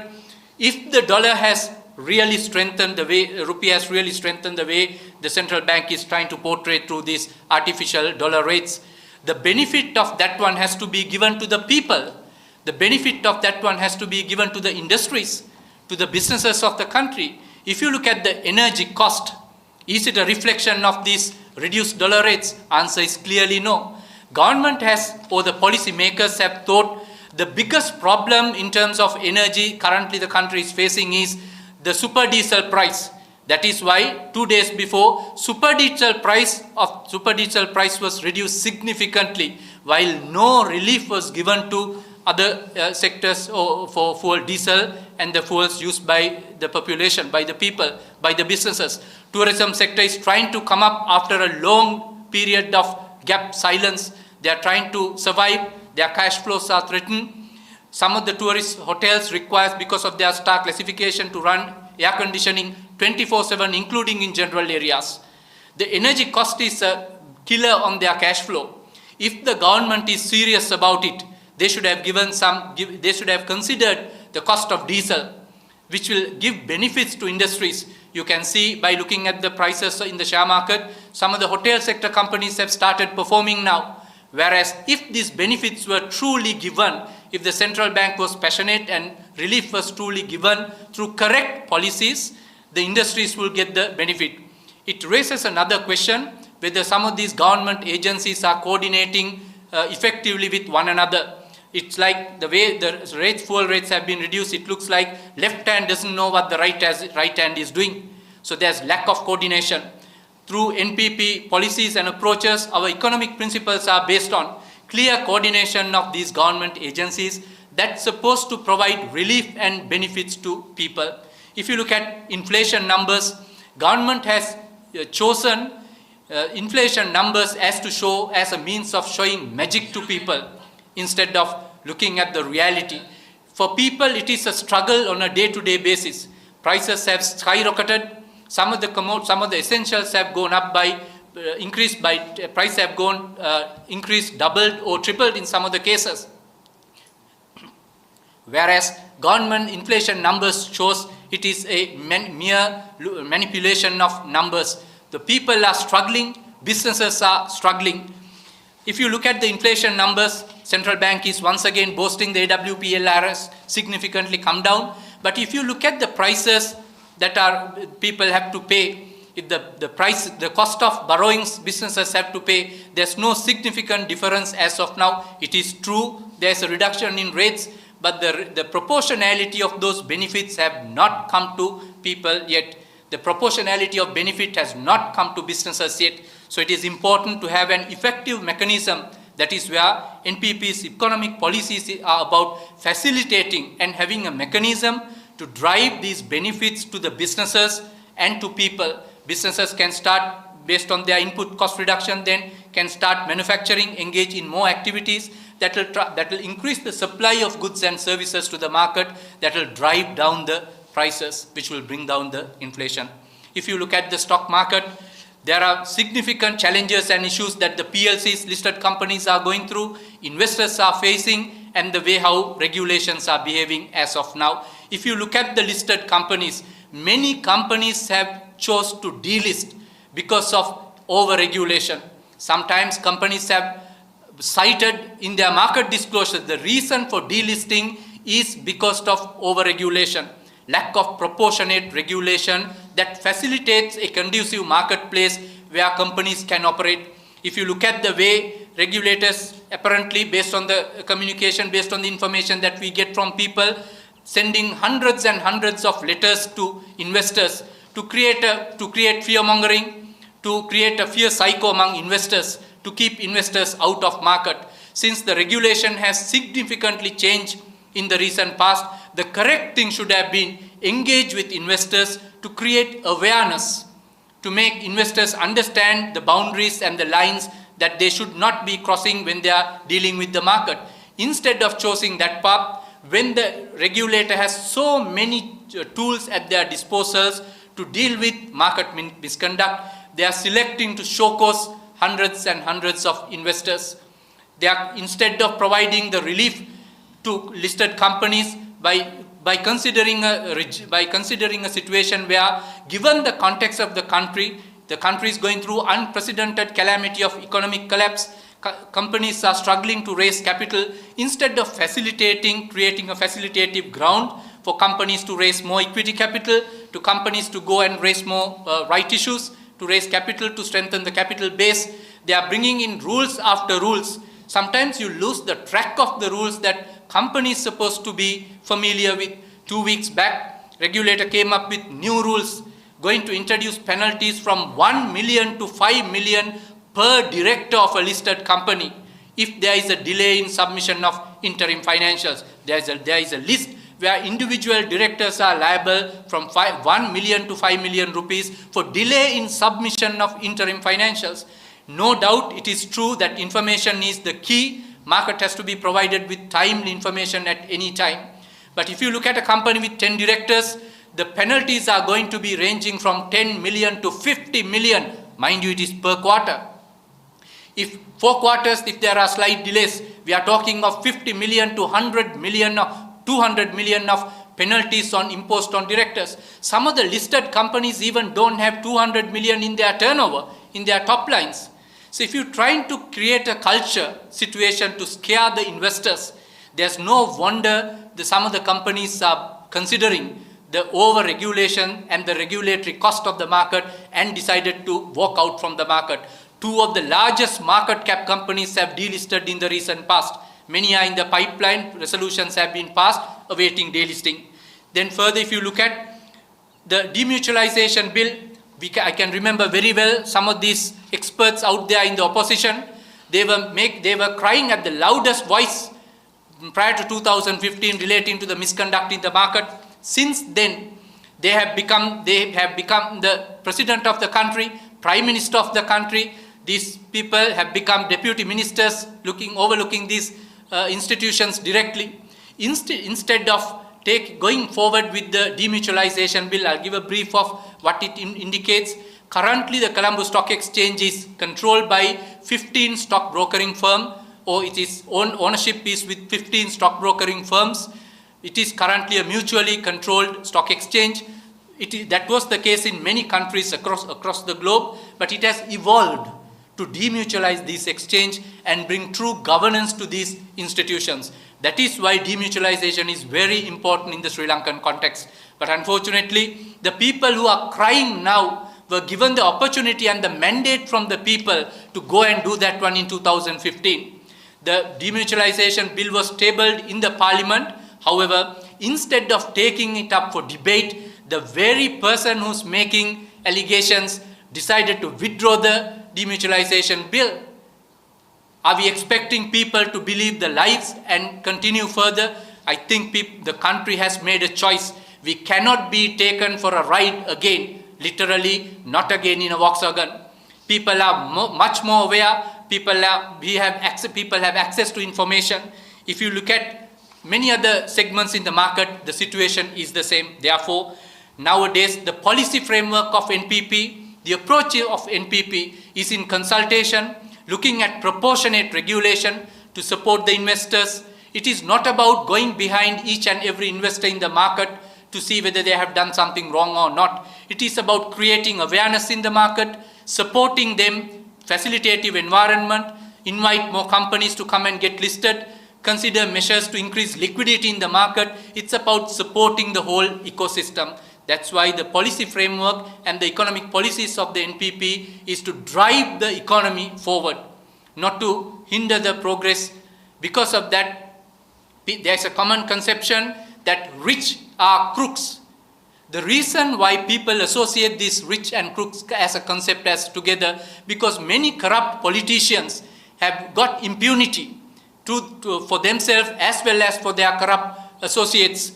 B: If the dollar has really strengthened the way, rupee has really strengthened the way the central bank is trying to portray through these artificial dollar rates, the benefit of that one has to be given to the people. The benefit of that one has to be given to the industries, to the businesses of the country. If you look at the energy cost, is it a reflection of these reduced dollar rates? Answer is clearly no. Government has, or the policy makers have thought the biggest problem in terms of energy currently the country is facing is the super diesel price. That is why 2 days before, super diesel price was reduced significantly, while no relief was given to other sectors for fuel, diesel and the fuels used by the population, by the people, by the businesses. Tourism sector is trying to come up after a long period of gap silence. They are trying to survive. Their cash flows are threatened. Some of the tourist hotels require, because of their star classification, to run air conditioning 24/7, including in general areas. The energy cost is a killer on their cash flow. If the government is serious about it, they should have they should have considered the cost of diesel, which will give benefits to industries. You can see by looking at the prices in the share market, some of the hotel sector companies have started performing now. Whereas if these benefits were truly given, if the central bank was passionate and relief was truly given through correct policies, the industries will get the benefit. It raises another question, whether some of these government agencies are coordinating effectively with one another. It's like the way the fuel rates have been reduced, it looks like left hand doesn't know what the right hand is doing. So there's lack of coordination. Through NPP policies and approaches, our economic principles are based on clear coordination of these government agencies that's supposed to provide relief and benefits to people. If you look at inflation numbers, government has chosen inflation numbers as a means of showing magic to people instead of looking at the reality. For people, it is a struggle on a day-to-day basis. Prices have skyrocketed. Some of the essentials have gone up increased, doubled or tripled in some of the cases. Whereas government inflation numbers shows it is a mere manipulation of numbers. The people are struggling, businesses are struggling. If you look at the inflation numbers, central bank is once again boasting the AWPLRS significantly come down. But if you look at the prices that people have to pay, if the cost of borrowings businesses have to pay, there's no significant difference as of now. It is true there's a reduction in rates, but the proportionality of those benefits have not come to people yet. The proportionality of benefit has not come to businesses yet. So it is important to have an effective mechanism. That is where NPP's economic policies are about facilitating and having a mechanism to drive these benefits to the businesses and to people. businesses can start based on their input cost reduction, then can start manufacturing, engage in more activities that will increase the supply of goods and services to the market, that will drive down the prices, which will bring down the inflation. If you look at the stock market, there are significant challenges and issues that the PLCs, listed companies, are going through, investors are facing, and the way how regulations are behaving as of now. If you look at the listed companies, many companies have chose to delist because of over-regulation. Sometimes companies have cited in their market disclosure the reason for delisting is because of over-regulation, lack of proportionate regulation that facilitates a conducive marketplace where companies can operate. If you look at the way regulators, apparently based on the communication, based on the information that we get from people, sending hundreds and hundreds of letters to investors to create fear-mongering, to create a fear psycho among investors, to keep investors out of market. Since the regulation has significantly changed in the recent past, the correct thing should have been engage with investors to create awareness, to make investors understand the boundaries and the lines that they should not be crossing when they are dealing with the market. Instead of choosing that path, when the regulator has so many tools at their disposals to deal with market misconduct, they are selecting to show cause hundreds and hundreds of investors. They are, instead of providing the relief to listed companies by considering a situation where, given the context of the country is going through unprecedented calamity of economic collapse, companies are struggling to raise capital. Instead of creating a facilitative ground for companies to raise more equity capital, to companies to go and raise more right issues, to raise capital, to strengthen the capital base, they are bringing in rules after rules. Sometimes you lose the track of the rules that companies supposed to be familiar with. 2 weeks back, regulator came up with new rules, going to introduce penalties from 1 million to 5 million per director of a listed company if there is a delay in submission of interim financials. There is a list where individual directors are liable from 1 million to 5 million rupees for delay in submission of interim financials. No doubt it is true that information is the key. Market has to be provided with timely information at any time. But if you look at a company with 10 directors, the penalties are going to be ranging from 10 million to 50 million. Mind you, it is per quarter. If 4 quarters, if there are slight delays, we are talking of 50 million to 100 million or 200 million of penalties imposed on directors. Some of the listed companies even don't have 200 million in their turnover, in their top lines. So if you're trying to create a culture situation to scare the investors, there's no wonder that some of the companies are considering the over-regulation and the regulatory cost of the market and decided to walk out from the market. 2 of the largest market cap companies have delisted in the recent past. Many are in the pipeline. Resolutions have been passed, awaiting delisting. Then further, if you look at the demutualization bill, I can remember very well some of these experts out there in the opposition. They were crying at the loudest voice prior to 2015 relating to the misconduct in the market. Since then, they have become the president of the country, prime minister of the country. These people have become deputy ministers, overlooking these institutions directly. Instead of going forward with the demutualization bill, I'll give a brief of what it indicates. Currently, the Colombo Stock Exchange is controlled by 15 stock brokering firms, or its ownership is with 15 stock brokering firms. It is currently a mutually controlled stock exchange. That was the case in many countries across the globe, but it has evolved to demutualize this exchange and bring true governance to these institutions. That is why demutualization is very important in the Sri Lankan context. But unfortunately, the people who are crying now were given the opportunity and the mandate from the people to go and do that one in 2015. The demutualization bill was tabled in the parliament. However, instead of taking it up for debate, the very person who's making allegations decided to withdraw the demutualization bill. Are we expecting people to believe the lies and continue further? I think the country has made a choice. We cannot be taken for a ride again. literally not again in a Volkswagen. People are much more aware. People have access to information. If you look at many other segments in the market, the situation is the same. Therefore, nowadays the policy framework of NPP, the approach of NPP is in consultation, looking at proportionate regulation to support the investors. It is not about going behind each and every investor in the market to see whether they have done something wrong or not. It is about creating awareness in the market, supporting them, facilitative environment, invite more companies to come and get listed, consider measures to increase liquidity in the market. It's about supporting the whole ecosystem. That's why the policy framework and the economic policies of the NPP is to drive the economy forward, not to hinder the progress. Because of that, there's a common conception that rich are crooks. The reason why people associate this rich and crooks as a concept as together, because many corrupt politicians have got impunity for themselves as well as for their corrupt associates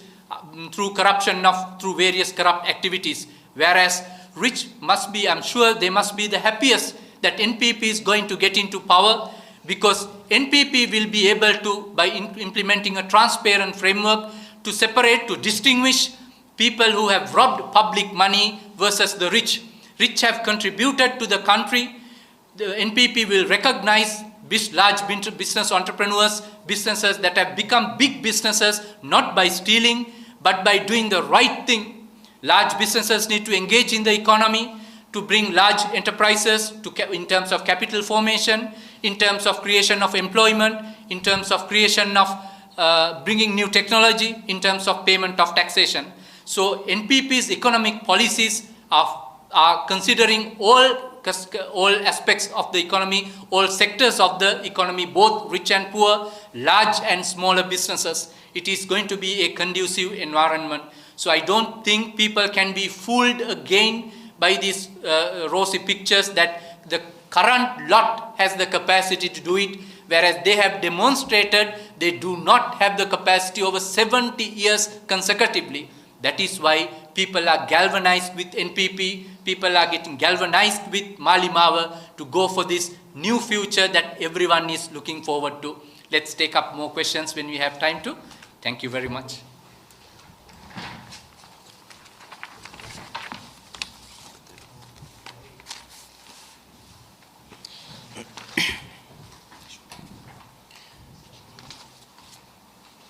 B: through corruption through various corrupt activities. Whereas rich must be, I'm sure they must be the happiest that NPP is going to get into power, because NPP will be able to, by implementing a transparent framework, to separate, to distinguish people who have robbed public money versus the rich. Rich have contributed to the country. The NPP will recognize large business entrepreneurs, businesses that have become big businesses, not by stealing, but by doing the right thing. Large businesses need to engage in the economy to bring large enterprises in terms of capital formation, in terms of creation of employment, in terms of creation of bringing new technology, in terms of payment of taxation. So NPP's economic policies are considering all aspects of the economy, all sectors of the economy, both rich and poor, large and smaller businesses. It is going to be a conducive environment. So I don't think people can be fooled again by these rosy pictures that the current lot has the capacity to do it, whereas they have demonstrated they do not have the capacity over 70 years consecutively. That is why people are galvanized with NPP, people are getting galvanized with Malimawa to go for this new future that everyone is looking forward to. Let's take up more questions when we have time to. Thank you very much.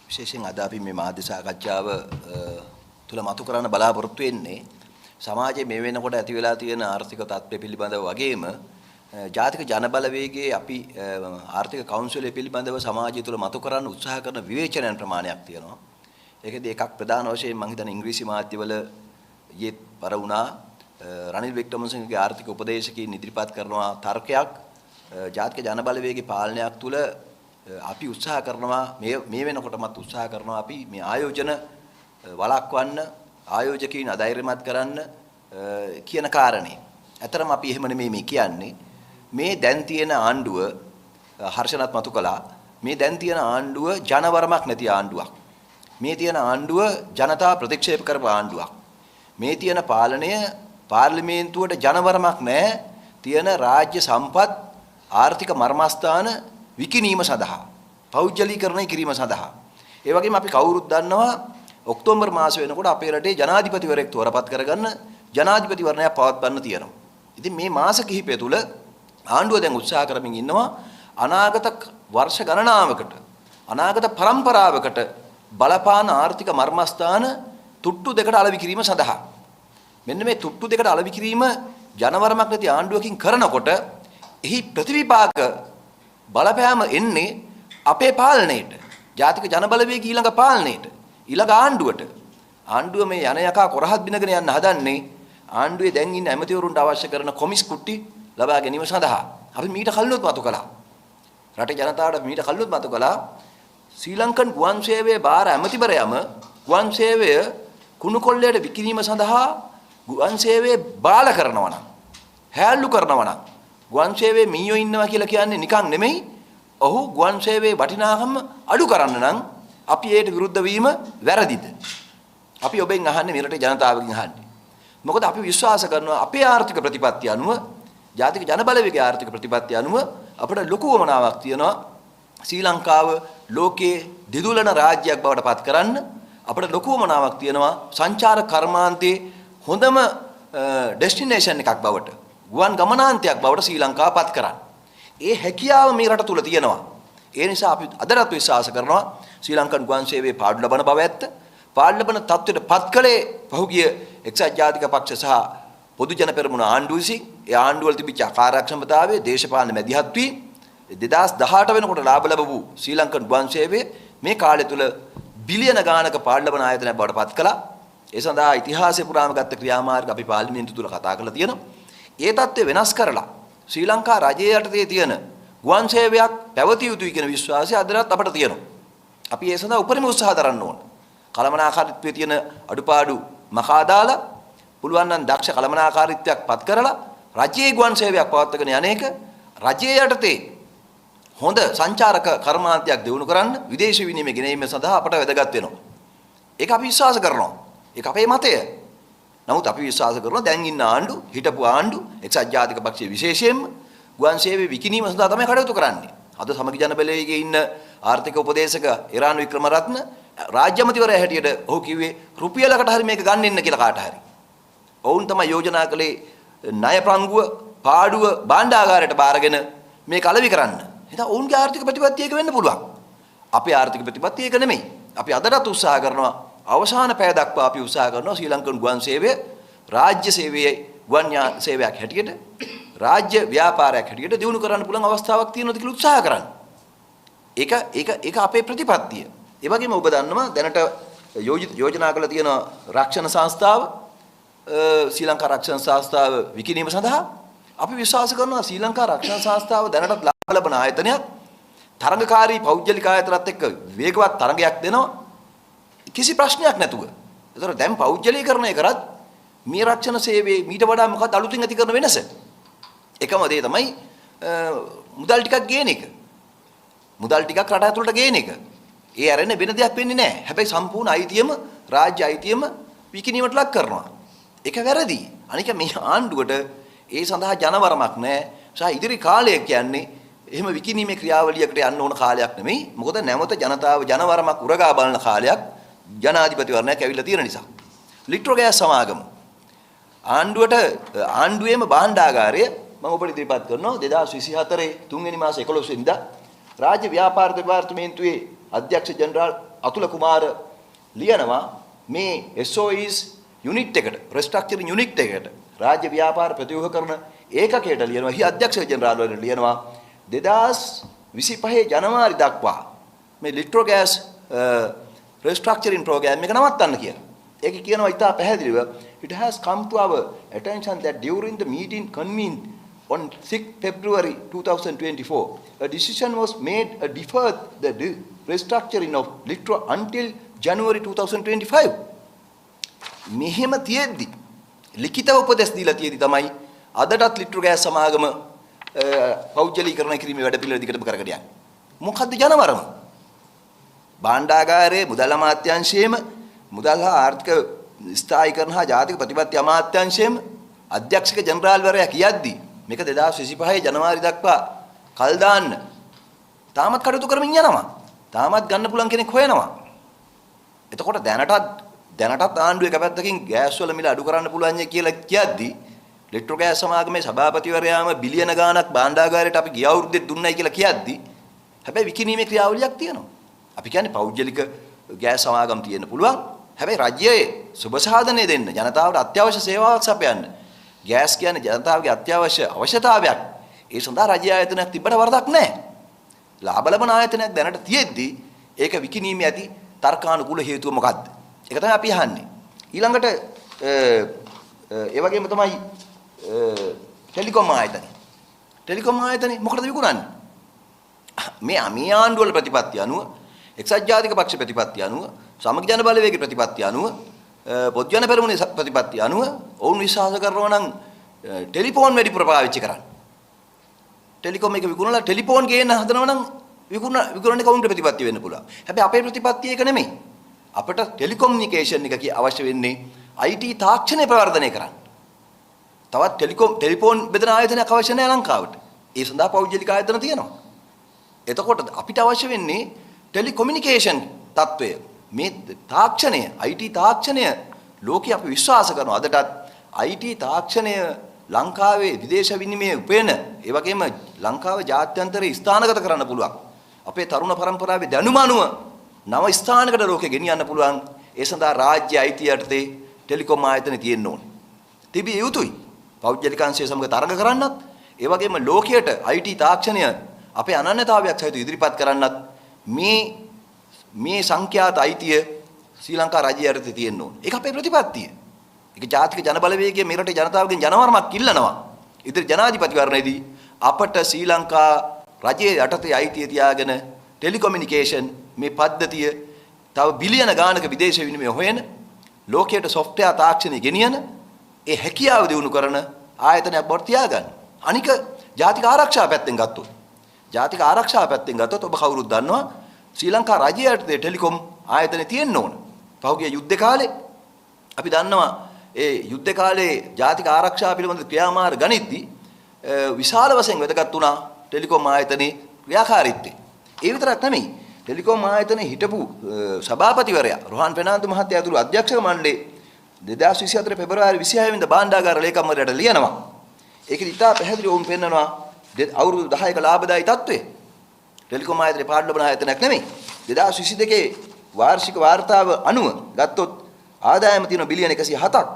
C: විශේෂයෙන් අද අපි මේ මාධ්‍ය සාකච්ඡාව තුල මතු කරන්න බලාපොරොත්තු වෙන්නේ සමාජයේ මේ වෙනකොට ඇති වෙලා තියෙන ආර්ථික තත්ත්වය පිළිබඳව වගේම ජාතික ජනබලවේගයේ අපි ආර්ථික කවුන්සිලය පිළිබඳව සමාජය තුල මතු කරන්න උත්සාහ කරන විවේචනයන් ප්‍රමාණයක් තියෙනවා. ඒකදී එකක් ප්‍රධාන වශයෙන් මම හිතන්නේ ඉංග්‍රීසි මාධ්‍යවල ඊයේ පර වුණා රනිල් වික්‍රමසිංහගේ ආර්ථික උපදේශකයන් ඉදිරිපත් කරනවා තර්කයක් ජාතික ජනබලවේගයේ පාලනයක් තුල අපි උත්සාහ කරනවා මේ වෙනකොටමත් උත්සාහ කරනවා අපි මේ ආයෝජන වළක්වන්න ආයෝජකයින් අධෛර්යමත් කරන්න කියන කාරණේ. ඇතරම අපි එහෙම නෙමෙයි මේ කියන්නේ. මේ දැන් තියෙන ආණ්ඩුව හර්ෂණත් මතු කළා. මේ දැන් තියෙන ආණ්ඩුව ජනවරමක් නැති ආණ්ඩුවක්. මේ තියෙන ආණ්ඩුව ජනතාව ප්‍රතික්ෂේප කරපු ආණ්ඩුවක්. මේ තියෙන පාලනය පාර්ලිමේන්තුවට ජනවරමක් නැහැ. තියෙන රාජ්‍ය සම්පත් ආර්ථික මර්මස්ථාන විකිණීම සඳහා පෞද්ගලීකරණය කිරීම සඳහා. ඒ වගේම අපි කවුරුත් දන්නවා ඔක්තෝබර් මාසෙ වෙනකොට අපේ රටේ ජනාධිපතිවරයෙක් තෝරපත් කරගන්න ජනාධිපතිවරණයක් පවත්වන්න තියෙනවා. ඉතින් මේ මාස කිහිපය තුල ආණ්ඩුව දැන් උත්සාහ කරමින් ඉන්නවා අනාගත වර්ෂ ගණනාවකට අනාගත පරම්පරාවකට බලපාන ආර්ථික මර්මස්ථාන තුට්ටු දෙකට අලෙවි කිරීම සඳහා. මෙන්න මේ තුට්ටු දෙකට අලෙවි කිරීම ජනවරමක් නැති ආණ්ඩුවකින් කරනකොට එහි ප්‍රතිවිපාක බලපෑම එන්නේ අපේ පාලනයට. ජාතික ජනබලවේගය ඊළඟ පාලනයට. ඊළඟ ආණ්ඩුවට. ආණ්ඩුව මේ යන යකා කොරහත් බිනගෙන යන්න හදන්නේ ආණ්ඩුවේ දැන් ඉන්න ඇමතිවරුන්ට අවශ්‍ය කරන කොමිස් කුට්ටි ලබා ගැනීම සඳහා. අපි මීට කලිනුත් මතු කළා. රටේ ජනතාවට මීට කලිනුත් මතු කළා ශ්‍රී ලංකන් ගුවන් සේවයේ බාර ඇමතිවරයම ගුවන් සේවය කුණු කොල්ලයට විකිණීම සඳහා ගුවන් සේවයේ බාල කරනවා නම් හැල්ලු කරනවා නම් ගුවන් සේවයේ මීයෝ ඉන්නවා කියලා කියන්නේ නිකන් නෙමෙයි. ඔහු ගුවන් සේවයේ වටිනාකම අඩු කරන්න නම් අපි ඒට විරුද්ධ වීම වැරදිද? අපි ඔබෙන් අහන්නේ මේ රටේ ජනතාවගෙන් අහන්නේ. මොකද අපි විශ්වාස කරනවා අපේ ආර්ථික ප්‍රතිපත්තිය අනුව ජාතික ජනබලවේගයේ ආර්ථික ප්‍රතිපත්තිය අනුව අපිට ලොකු වමනාවක් තියෙනවා ශ්‍රී ලංකාව ලෝකයේ දිදුලන රාජ්‍යයක් බවට පත් කරන්න. අපිට ලොකු වමනාවක් තියෙනවා සංචාර කර්මාන්තයේ හොඳම ඩෙස්ටිනේෂන් එකක් බවට ගුවන් ගමනාන්තයක් බවට ශ්‍රී ලංකාව පත් කරන්න. ඒ හැකියාව මේ රට තුල තියෙනවා. ඒ නිසා අපි අදටත් විශ්වාස කරනවා ශ්‍රී ලංකන් ගුවන් සේවයේ පාඩු ලබන බව ඇත්ත. පාඩු ලබන තත්ත්වයට පත් කළේ පහුගිය එක්සත් ජාතික පක්ෂ සහ පොදු ජන පෙරමුණ ආණ්ඩුව විසින්. ඒ ආණ්ඩුව වල තිබිච්ච කාර්යක්ෂමතාවයේ දේශපාලන මැදිහත් වී 2018 වෙනකොට ලාභ ලැබපු ශ්‍රී ලංකන් ගුවන් සේවයේ මේ කාලය තුල බිලියන ගානක පාඩු ලබන ආයතනයක් බවට පත් කළා. ඒ සඳහා ඉතිහාසය පුරාම ගත්ත ක්‍රියාමාර්ග අපි පාර්ලිමේන්තුව තුල කතා කරලා තියෙනවා. ඒ தත්ත්වය වෙනස් කරලා ශ්‍රී ලංකා රජයේ යටතේ තියෙන ගුවන් සේවයක් පැවතිය යුතුයි කියන විශ්වාසය අදටත් අපට තියෙනවා. අපි ඒ සඳහා උපරිම උත්සාහ දරන්න ඕන. කළමනාකාරීත්වයේ තියෙන අඩුපාඩු මකා දාලා පුළුවන් නම් දක්ෂ කළමනාකාරීත්වයක් පත් කරලා රජයේ ගුවන් සේවයක් පවත්වාගෙන යන්නේක රජයේ යටතේ හොඳ සංචාරක කර්මාන්තයක් දියුණු කරන්න විදේශ විනිමය ගෙනීම සඳහා අපට වැදගත් වෙනවා. ඒක අපි විශ්වාස කරනවා. ඒක අපේ මතය. නමුත් අපි විශ්වාස කරනවා දැන් ඉන්න ආණ්ඩු හිටපු ආණ්ඩු එක්සත් ජාතික පක්ෂයේ විශේෂයෙන්ම ගුවන් සේවය විකිණීම සඳහා තමයි කටයුතු කරන්නේ. අද සමගි ජන බලවේගයේ ඉන්න ආර්ථික උපදේශක ඉරාන් වික්‍රමරත්න රාජ්‍ය අමාත්‍යවරයා හැටියට ඔහු කිව්වේ රුපියලකට හරි මේක ගන්න ඉන්න කියලා කාට හරි. ඔවුන් තමයි යෝජනා කළේ ණය ප්‍රංගුව පාඩුව භාණ්ඩාගාරයට බාරගෙන මේක අලෙවි කරන්න. එහෙනම් ඔවුන්ගේ ආර්ථික ප්‍රතිපත්තිය එක වෙන්න පුළුවන්. අපේ ආර්ථික ප්‍රතිපත්තිය එක නෙමෙයි. අපි අදටත් උත්සාහ කරනවා අවසාන පැය දක්වා අපි උත්සාහ කරනවා ශ්‍රී ලංකන් ගුවන් සේවය රාජ්‍ය සේවයේ ගුවන් සේවයක් හැටියට රාජ්‍ය ව්‍යාපාරයක් හැටියට දියුණු කරන්න පුළුවන් අවස්ථාවක් තියෙනවද කියලා උත්සාහ කරන්න. ඒක අපේ ප්‍රතිපත්තිය. ඒ වගේම ඔබ දන්නවා දැනට යෝජනා කරලා තියෙන රක්ෂණ සංස්ථාව ශ්‍රී ලංකා රක්ෂණ සංස්ථාව විකිණීම සඳහා අපි විශ්වාස කරනවා ශ්‍රී ලංකා රක්ෂණ සංස්ථාව දැනටත් ලාභ ලබන ආයතනයක් තරඟකාරී පෞද්ගලික ආයතනත් එක්ක වේගවත් තරඟයක් දෙනවා කිසි ප්‍රශ්නයක් නැතුව. ඒතර දැන් පෞද්ගලීකරණය කරත් මේ රක්ෂණ සේවයේ මීට වඩා මොකක්ද අලුතින් ඇති කරන වෙනස? එකම දේ තමයි මුදල් ටිකක් ගේන එක. මුදල් ටිකක් රට ඇතුළට ගේන එක. ඒ ඇරෙන්න වෙන දෙයක් වෙන්නේ නැහැ. හැබැයි සම්පූර්ණ අයිතියම රාජ්‍ය අයිතියම විකිණීමට ලක් කරනවා. ඒක වැරදි. අනික මේ ආණ්ඩුවට ඒ සඳහා ජනවරමක් නැහැ. සහ ඉදිරි කාලය කියන්නේ එහෙම විකිණීමේ ක්‍රියාවලියකට යන්න ඕන කාලයක් නෙමෙයි. මොකද නැවත ජනතාව ජනවරමක් උරගා බලන කාලයක් ජනාධිපතිවරණයක් ඇවිල්ලා තියෙන නිසා. ලිට්‍රෝ ගෑස් සමාගම ආණ්ඩුවේම භාණ්ඩාගාරය මම ඔබට ඉදිරිපත් කරනවා 2024 තුන්වෙනි මාස 11 වෙනිදා රාජ්‍ය ව්‍යාපාර දෙපාර්තමේන්තුවේ අධ්‍යක්ෂ ජෙනරාල් අතුල කුමාර ලියනවා මේ SOEs යුනිට් එකට Restructuring යුනිට් එකට රාජ්‍ය ව්‍යාපාර ප්‍රතිව්‍යුහ කරන ඒකකයට ලියනවා. එහි අධ්‍යක්ෂ ජෙනරාල්වරයා ලියනවා 2025 ජනවාරි දක්වා මේ ලිට්‍රෝ ගෑස් Restructuring program එක නවත්තන්න කියලා. ඒක කියනවා ඉතා පැහැදිලිව it has come to our attention that during the meeting convened on 6 February 2024 a decision was made to defer the restructuring of Litro until January 2025. මෙහෙම තියෙද්දි ලිඛිතව උපදෙස් දීලා තියෙදි තමයි අදටත් ලිට්‍රෝ ගෑස් සමාගම පෞද්ගලීකරණය කිරීමේ වැඩ පිළිවෙල දිගටම කරගෙන යන්නේ. මොකද්ද ජනවරම? භාණ්ඩාගාරයේ මුදල් අමාත්‍යාංශයේම මුදල් හා ආර්ථික ස්ථායීකරණ හා ජාතික ප්‍රතිපත්ති අමාත්‍යාංශයේම අධ්‍යක්ෂක ජෙනරාල්වරයා කියද්දි මේක 2025 ජනවාරි දක්වා කල් දාන්න තාමත් කටයුතු කරමින් යනවා. තාමත් ගන්න පුළුවන් කෙනෙක් හොයනවා. එතකොට දැනටත් ආණ්ඩුවේ කැපැත්තකින් ගෑස් වල මිල අඩු කරන්න පුළුවන් කියලා කියද්දි ලිට්‍රෝ ගෑස් සමාගමේ සභාපතිවරයාම බිලියන ගාණක් භාණ්ඩාගාරයට අපි ගිය අවුරුද්දේ දුන්නයි කියලා කියද්දි හැබැයි විකිණීමේ ක්‍රියාවලියක් තියෙනවා. අපි කියන්නේ පෞද්ගලික ගෑස් සමාගම් තියෙන්න පුළුවන්. හැබැයි රජයේ සුබ සාධනය දෙන්න ජනතාවට අත්‍යවශ්‍ය සේවාවක් සපයන්න. ගෑස් කියන්නේ ජනතාවගේ අත්‍යවශ්‍ය අවශ්‍යතාවයක්. ඒ සඳහා රජයේ ආයතනයක් තිබ්බට වරදක් නැහැ. ලාභ ලබන ආයතනයක් දැනට තියෙද්දි ඒක විකිණීමේ ඇති තර්කානුකූල හේතුව මොකක්ද? ඒක තමයි අපි අහන්නේ. ඊළඟට ඒ වගේම තමයි ටෙලිකොම් ආයතනය. ටෙලිකොම් ආයතනය මොකටද විකුණන්නේ? මේ ආණ්ඩුව වල ප්‍රතිපත්ති අනුව එක්සත් ජාතික පක්ෂ ප්‍රතිපත්ති අනුව සමගි ජන බලවේගයේ ප්‍රතිපත්ති අනුව පොදු ජන පෙරමුණේ ප්‍රතිපත්ති අනුව ඔවුන් විශ්වාස කරනවා නම් ටෙලිෆෝන් වැඩිපුර පාවිච්චි කරන්න. ටෙලිකොම් එක විකුණලා ටෙලිෆෝන් ගේන්න හදනවා නම් විකුණන්නේ කවුන්ට ප්‍රතිපත්ති වෙන්න පුළුවන්. හැබැයි අපේ ප්‍රතිපත්ති ඒක නෙමෙයි. අපිට ටෙලිකොමියුනිකේෂන් එක අවශ්‍ය වෙන්නේ IT තාක්ෂණය ප්‍රවර්ධනය කරන්න. තවත් ටෙලිෆෝන් බෙදන ආයතනයක් අවශ්‍ය නැහැ ලංකාවට. ඒ සඳහා පෞද්ගලික ආයතන තියෙනවා. එතකොට අපිට අවශ්‍ය වෙන්නේ ටෙලිකොමියුනිකේෂන් තත්වය. මේ තාක්ෂණය IT තාක්ෂණය ලෝකේ අපි විශ්වාස කරනවා. අදටත් IT තාක්ෂණය ලංකාවේ විදේශ විනිමය උපයන ඒ වගේම ලංකාව ජාත්‍යන්තරේ ස්ථානගත කරන්න පුළුවන්. අපේ තරුණ පරම්පරාවේ දැනුම අනුව නව ස්ථානකට ලෝකෙ ගෙනියන්න පුළුවන්. ඒ සඳහා රාජ්‍ය IT යටතේ ටෙලිකොම් ආයතන තියෙන්න ඕනේ. තිබිය යුතුයි. පෞද්ගලික අංශය සමග තරඟ කරන්නත් ඒ වගේම ලෝකයට IT තාක්ෂණය අපේ අනන්‍යතාවයක් සහිත ඉදිරිපත් කරන්නත් මේ සංඛ්‍යාත අයිතිය ශ්‍රී ලංකා රජය යටතේ තියෙන්න ඕනේ. ඒක අපේ ප්‍රතිපත්තිය. ඒක ජාතික ජනබලවේගයේ මේ රටේ ජනතාවගෙන් ජනවරමක් ඉල්ලනවා. ඉදිරි ජනාධිපතිවරණයේදී අපට ශ්‍රී ලංකා රජයේ යටතේ අයිතිය තියාගෙන ටෙලිකොමියුනිකේෂන් මේ පද්ධතිය තව බිලියන ගානක විදේශ විනිමය හොයන ලෝකයට සොෆ්ට්වෙයාර් තාක්ෂණය ගෙනියන ඒ හැකියාව දිනු කරන ආයතනයක් බවට තියාගන්න. අනික ජාතික ආරක්ෂාව පැත්තෙන් ගත්තොත් ඔබ කවුරුත් දන්නවා ශ්‍රී ලංකා රජය යටතේ ටෙලිකොම් ආයතන තියෙන්න ඕන. පහුගිය යුද්ධ කාලේ අපි දන්නවා ඒ යුද්ධ කාලේ ජාතික ආරක්ෂාව පිළිබඳ ක්‍රියාමාර්ග ගනිද්දී විශාල වශයෙන් වැදගත් වුණා ටෙලිකොම් ආයතනයේ ක්‍රියාකාරීත්වය. ඒ විතරක් නෙමෙයි ටෙලිකොම් ආයතනයේ හිටපු සභාපතිවරයා රෝහන් ෆෙර්නාන්දු මහත්තයා ඇතුළු අධ්‍යක්ෂක මණ්ඩලයේ 2024 පෙබරවාරි 26 වෙනිදා භාණ්ඩාගාර ලේකම්වරයාට ලියනවා. ඒකෙදි ඉතා පැහැදිලිව වුන් පෙන්නනවා අවුරුදු 10ක ලාභදායී තත්ත්වය. ටෙලිකොම් ආයතනයේ පාඩු ලබන ආයතනයක් නෙමෙයි. 2022 වාර්ෂික වාර්තාව අනුව ගත්තොත් ආදායම තියෙන බිලියන 107ක්.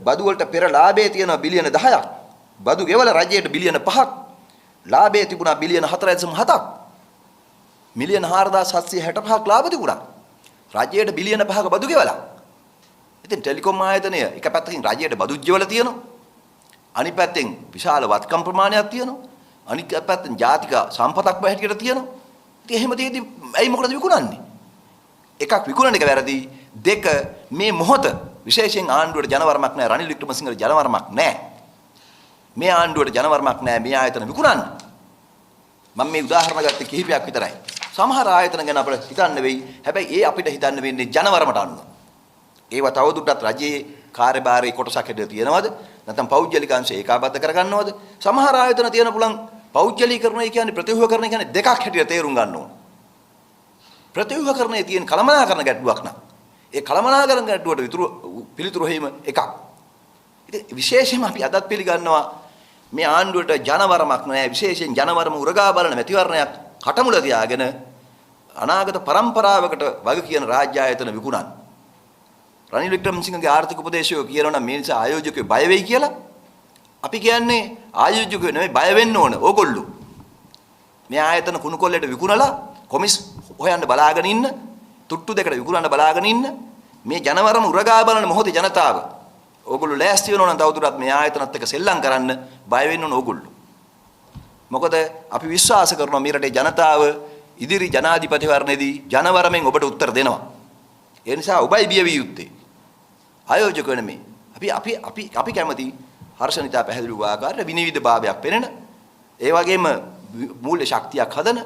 C: බදු වලට පෙර ලාභයේ තියෙන බිලියන 10ක්. බදු ගෙවල රජයට බිලියන 5ක්. ලාභයේ තිබුණා බිලියන 4.7ක්. මිලියන 4765ක් ලාභ තිබුණා. රජයට බිලියන 5ක බදු ගෙවලා. ඉතින් ටෙලිකොම් ආයතනය එක පැත්තකින් රජයට බදු ගෙවලා තියෙනවා. අනිත් පැත්තෙන් විශාල වත්කම් ප්‍රමාණයක් තියෙනවා. අනිත් පැත්තෙන් ජාතික සම්පතක් බහැටියට තියෙනවා. ඉතින් එහෙම දෙයදී ඇයි මොකටද විකුණන්නේ? එකක් විකුණන එක වැරදි. දෙක මේ මොහොත විශේෂයෙන් ආණ්ඩුවට ජනවරමක් නැහැ. රනිල් වික්‍රමසිංහට ජනවරමක් නැහැ. මේ ආණ්ඩුවට ජනවරමක් නැහැ. මේ ආයතන විකුණන්න. මම මේ උදාහරණ ගත්තේ කිහිපයක් විතරයි. සමහර ආයතන ගැන අපිට හිතන්න වෙයි. හැබැයි ඒ අපිට හිතන්න වෙන්නේ ජනවරමට අනුව. ඒවා තවදුරටත් රජයේ කාර්යභාරයේ කොටසක් හැටියට තියෙනවද? නැත්නම් පෞද්ගලික අංශය ඒකාබද්ධ කරගන්නවද? සමහර ආයතන තියෙන පුළුවන් පෞද්ගලීකරණය කියන්නේ ප්‍රතිව්‍යුහකරණය කියන්නේ දෙකක් හැටියට තේරුම් ගන්න ඕන. ප්‍රතිව්‍යුහකරණයේ තියෙන කළමනාකරණ ගැටලුවක් නම් ඒ කළමනාකරණ ගැටලුවට පිළිතුරු හේම එකක්. ඉතින් විශේෂයෙන්ම අපි අදත් පිළිගන්නවා මේ ආණ්ඩුවට ජනවරමක් නැහැ. විශේෂයෙන් ජනවරම උරගා බලන මැතිවරණයක් කටමුල තියාගෙන අනාගත පරම්පරාවකට වග කියන රාජ්‍ය ආයතන විකුණන්න. රනිල් වික්‍රමසිංහගේ ආර්ථික උපදේශකයෝ කියනවා නම් මේ නිසා ආයෝජකයෝ බය වෙයි කියලා. අපි කියන්නේ ආයෝජකයෝ නෙමෙයි බය වෙන්න ඕන. ඕගොල්ලෝ මේ ආයතන කුණු කොල්ලේට විකුණලා කොමිස් හොයන්න බලාගෙන ඉන්න, තුට්ටු දෙකට විකුණන්න බලාගෙන ඉන්න මේ ජනවරම උරගා බලන මොහොතේ ජනතාව ඕගොල්ලෝ ලෑස්ති වෙනවා නම් තවදුරටත් මේ ආයතනත් එක්ක සෙල්ලම් කරන්න බය වෙන්න ඕන ඕගොල්ලෝ. මොකද අපි විශ්වාස කරනවා මේ රටේ ජනතාව ඉදිරි ජනාධිපතිවරණයේදී ජනවරමෙන් ඔබට උත්තර දෙනවා. ඒ නිසා ඔබයි බිය විය යුත්තේ. ආයෝජකයෝ නෙමෙයි. අපි කැමති හර්ෂණිතා පැහැදිලි වූ ආකාරයට විනිවිද භාවයක් පෙනෙන ඒ වගේම මූල්‍ය ශක්තියක් හදන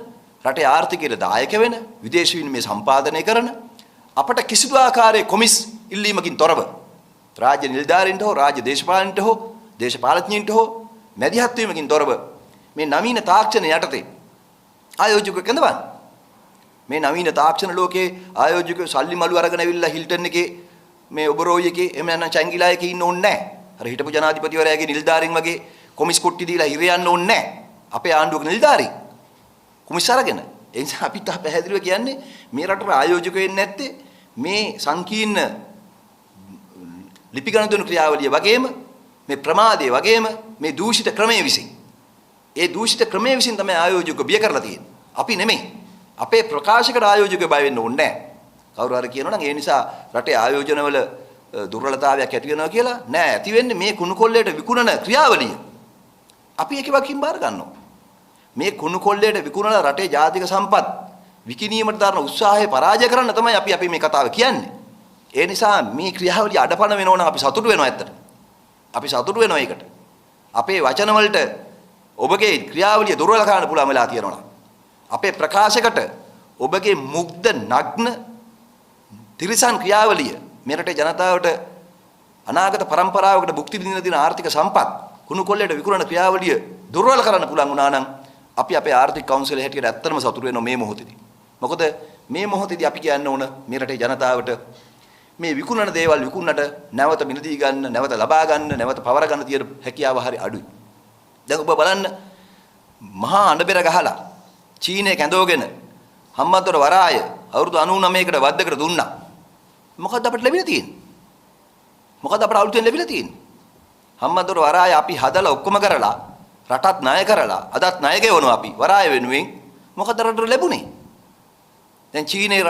C: රටේ ආර්ථිකයට දායක වෙන විදේශ විනිමය සම්පාදනය කරන අපට කිසිදු ආකාරයේ කොමිස් ඉල්ලීමකින් තොරව රාජ්‍ය නිලධාරීන්ට හෝ රාජ්‍ය දේශපාලනට හෝ දේශපාලඥයින්ට හෝ මැදිහත් වීමකින් තොරව මේ නවීන තාක්ෂණ යටතේ ආයෝජකයෝ කැඳවන්න. මේ නවීන තාක්ෂණ ලෝකයේ ආයෝජකයෝ සල්ලි මලු අරගෙන ඇවිල්ලා හිල්ටන් එකේ මේ ඔබරෝයි එකේ එහෙම නැත්නම් චැංගිලා එකේ ඉන්න ඕනේ නැහැ. අර හිටපු ජනාධිපතිවරයාගේ නිලධාරීන් වගේ කොමිස් කොට්ටි දීලා හිර යන්න ඕනේ නැහැ. අපේ ආණ්ඩුවක නිලධාරීන් කොමිස් අරගෙන. ඒ නිසා අපි තා පැහැදිලිව කියන්නේ මේ රටට ආයෝජකයෝ වෙන්නේ නැත්තේ මේ සංකීර්ණ ලිපි ගණන් ක්‍රියාවලිය වගේම මේ ප්‍රමාදයේ වගේම මේ දූෂිත ක්‍රමයේ විසින්. ඒ දූෂිත ක්‍රමයේ විසින් තමයි ආයෝජකයෝ බිය කරලා තියෙන්නේ. අපි නෙමෙයි. අපේ ප්‍රකාශකට ආයෝජකයෝ බය වෙන්න ඕනේ නැහැ. කවුරු හරි කියනවා නම් ඒ නිසා රටේ ආයෝජනවල දුර්වලතාවයක් ඇති වෙනවා කියලා නෑ. ඇති වෙන්නේ මේ කුණු කොල්ලේට විකුණන ක්‍රියාවලිය. අපි ඒක වකින් බාර ගන්නවා. මේ කුණු කොල්ලේට විකුණන රටේ ජාතික සම්පත් විකිණීමට දරන උත්සාහය පරාජය කරන්න තමයි අපි මේ කතාව කියන්නේ. ඒ නිසා මේ ක්‍රියාවලිය අඩපණ වෙනවා නම් අපි සතුටු වෙනවා ඇත්තට. අපි සතුටු වෙනවා ඒකට. අපේ වචන වලට ඔබගේ ක්‍රියාවලිය දුර්වල කරන්න පුළුවන් වෙලා තියෙනවා. අපේ ප්‍රකාශයකට ඔබගේ මුග්ධ නග්න තිරිසන් ක්‍රියාවලිය මේ රටේ ජනතාවට අනාගත પરම්පරාවකට භුක්ති විඳින දින ආර්ථික සම්පත් කුණු කොල්ලේට විකුණන ක්‍රියාවලිය දුර්වල කරන්න පුළුවන් වුණා නම් අපි අපේ ආර්ථික කවුන්සිලේ හැටියට ඇත්තටම සතුටු වෙනවා මේ මොහොතේදී. මොකද මේ මොහොතේදී අපි කියන්න ඕන මේ රටේ ජනතාවට මේ විකුණන දේවල් විකුණනට නැවත මිලදී ගන්න, නැවත ලබා ගන්න, නැවත පවර ගන්න තියෙන හැකියාව හරි අඩුයි. දැන් ඔබ බලන්න මහා අඬබෙර ගහලා චීනයේ කැඳවගෙන හම්බන්තොට වරාය අවුරුදු 99කට වද්දකට දුන්නා. මොකද්ද අපිට ලැබිලා තියෙන්නේ? මොකද්ද අපිට අලුතෙන් ලැබිලා තියෙන්නේ? හම්බන්තොට වරාය අපි හදලා ඔක්කොම කරලා රටත් ණය කරලා අදත් ණය ගෙවනවා අපි වරාය වෙනුවෙන්. මොකද රටට ලැබුණේ? දැන් චීනයේ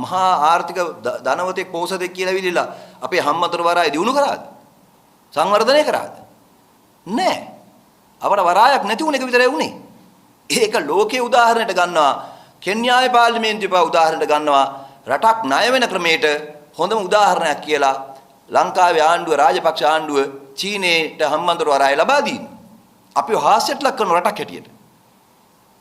C: මහා ආර්ථික ධනවතෙක් පොසතෙක් කියලා විදිහලා අපේ හම්බන්තොට වරාය දිනු කරාද? සංවර්ධනය කරාද? නෑ. අපර වරායක් නැති වුණ එක විතරයි උනේ. ඒක ලෝකයේ උදාහරණයට ගන්නවා. කෙන්යාවේ පාර්ලිමේන්තුවේ උදාහරණයට ගන්නවා. රටක් ණය වෙන ක්‍රමයට හොඳම උදාහරණයක් කියලා ලංකාවේ ආණ්ඩුව රාජපක්ෂ ආණ්ඩුව චීනයට හම්බන්තොට වරාය ලබා දීලා. අපිව හාස්‍යයට ලක් කරන රටක් හැටියට.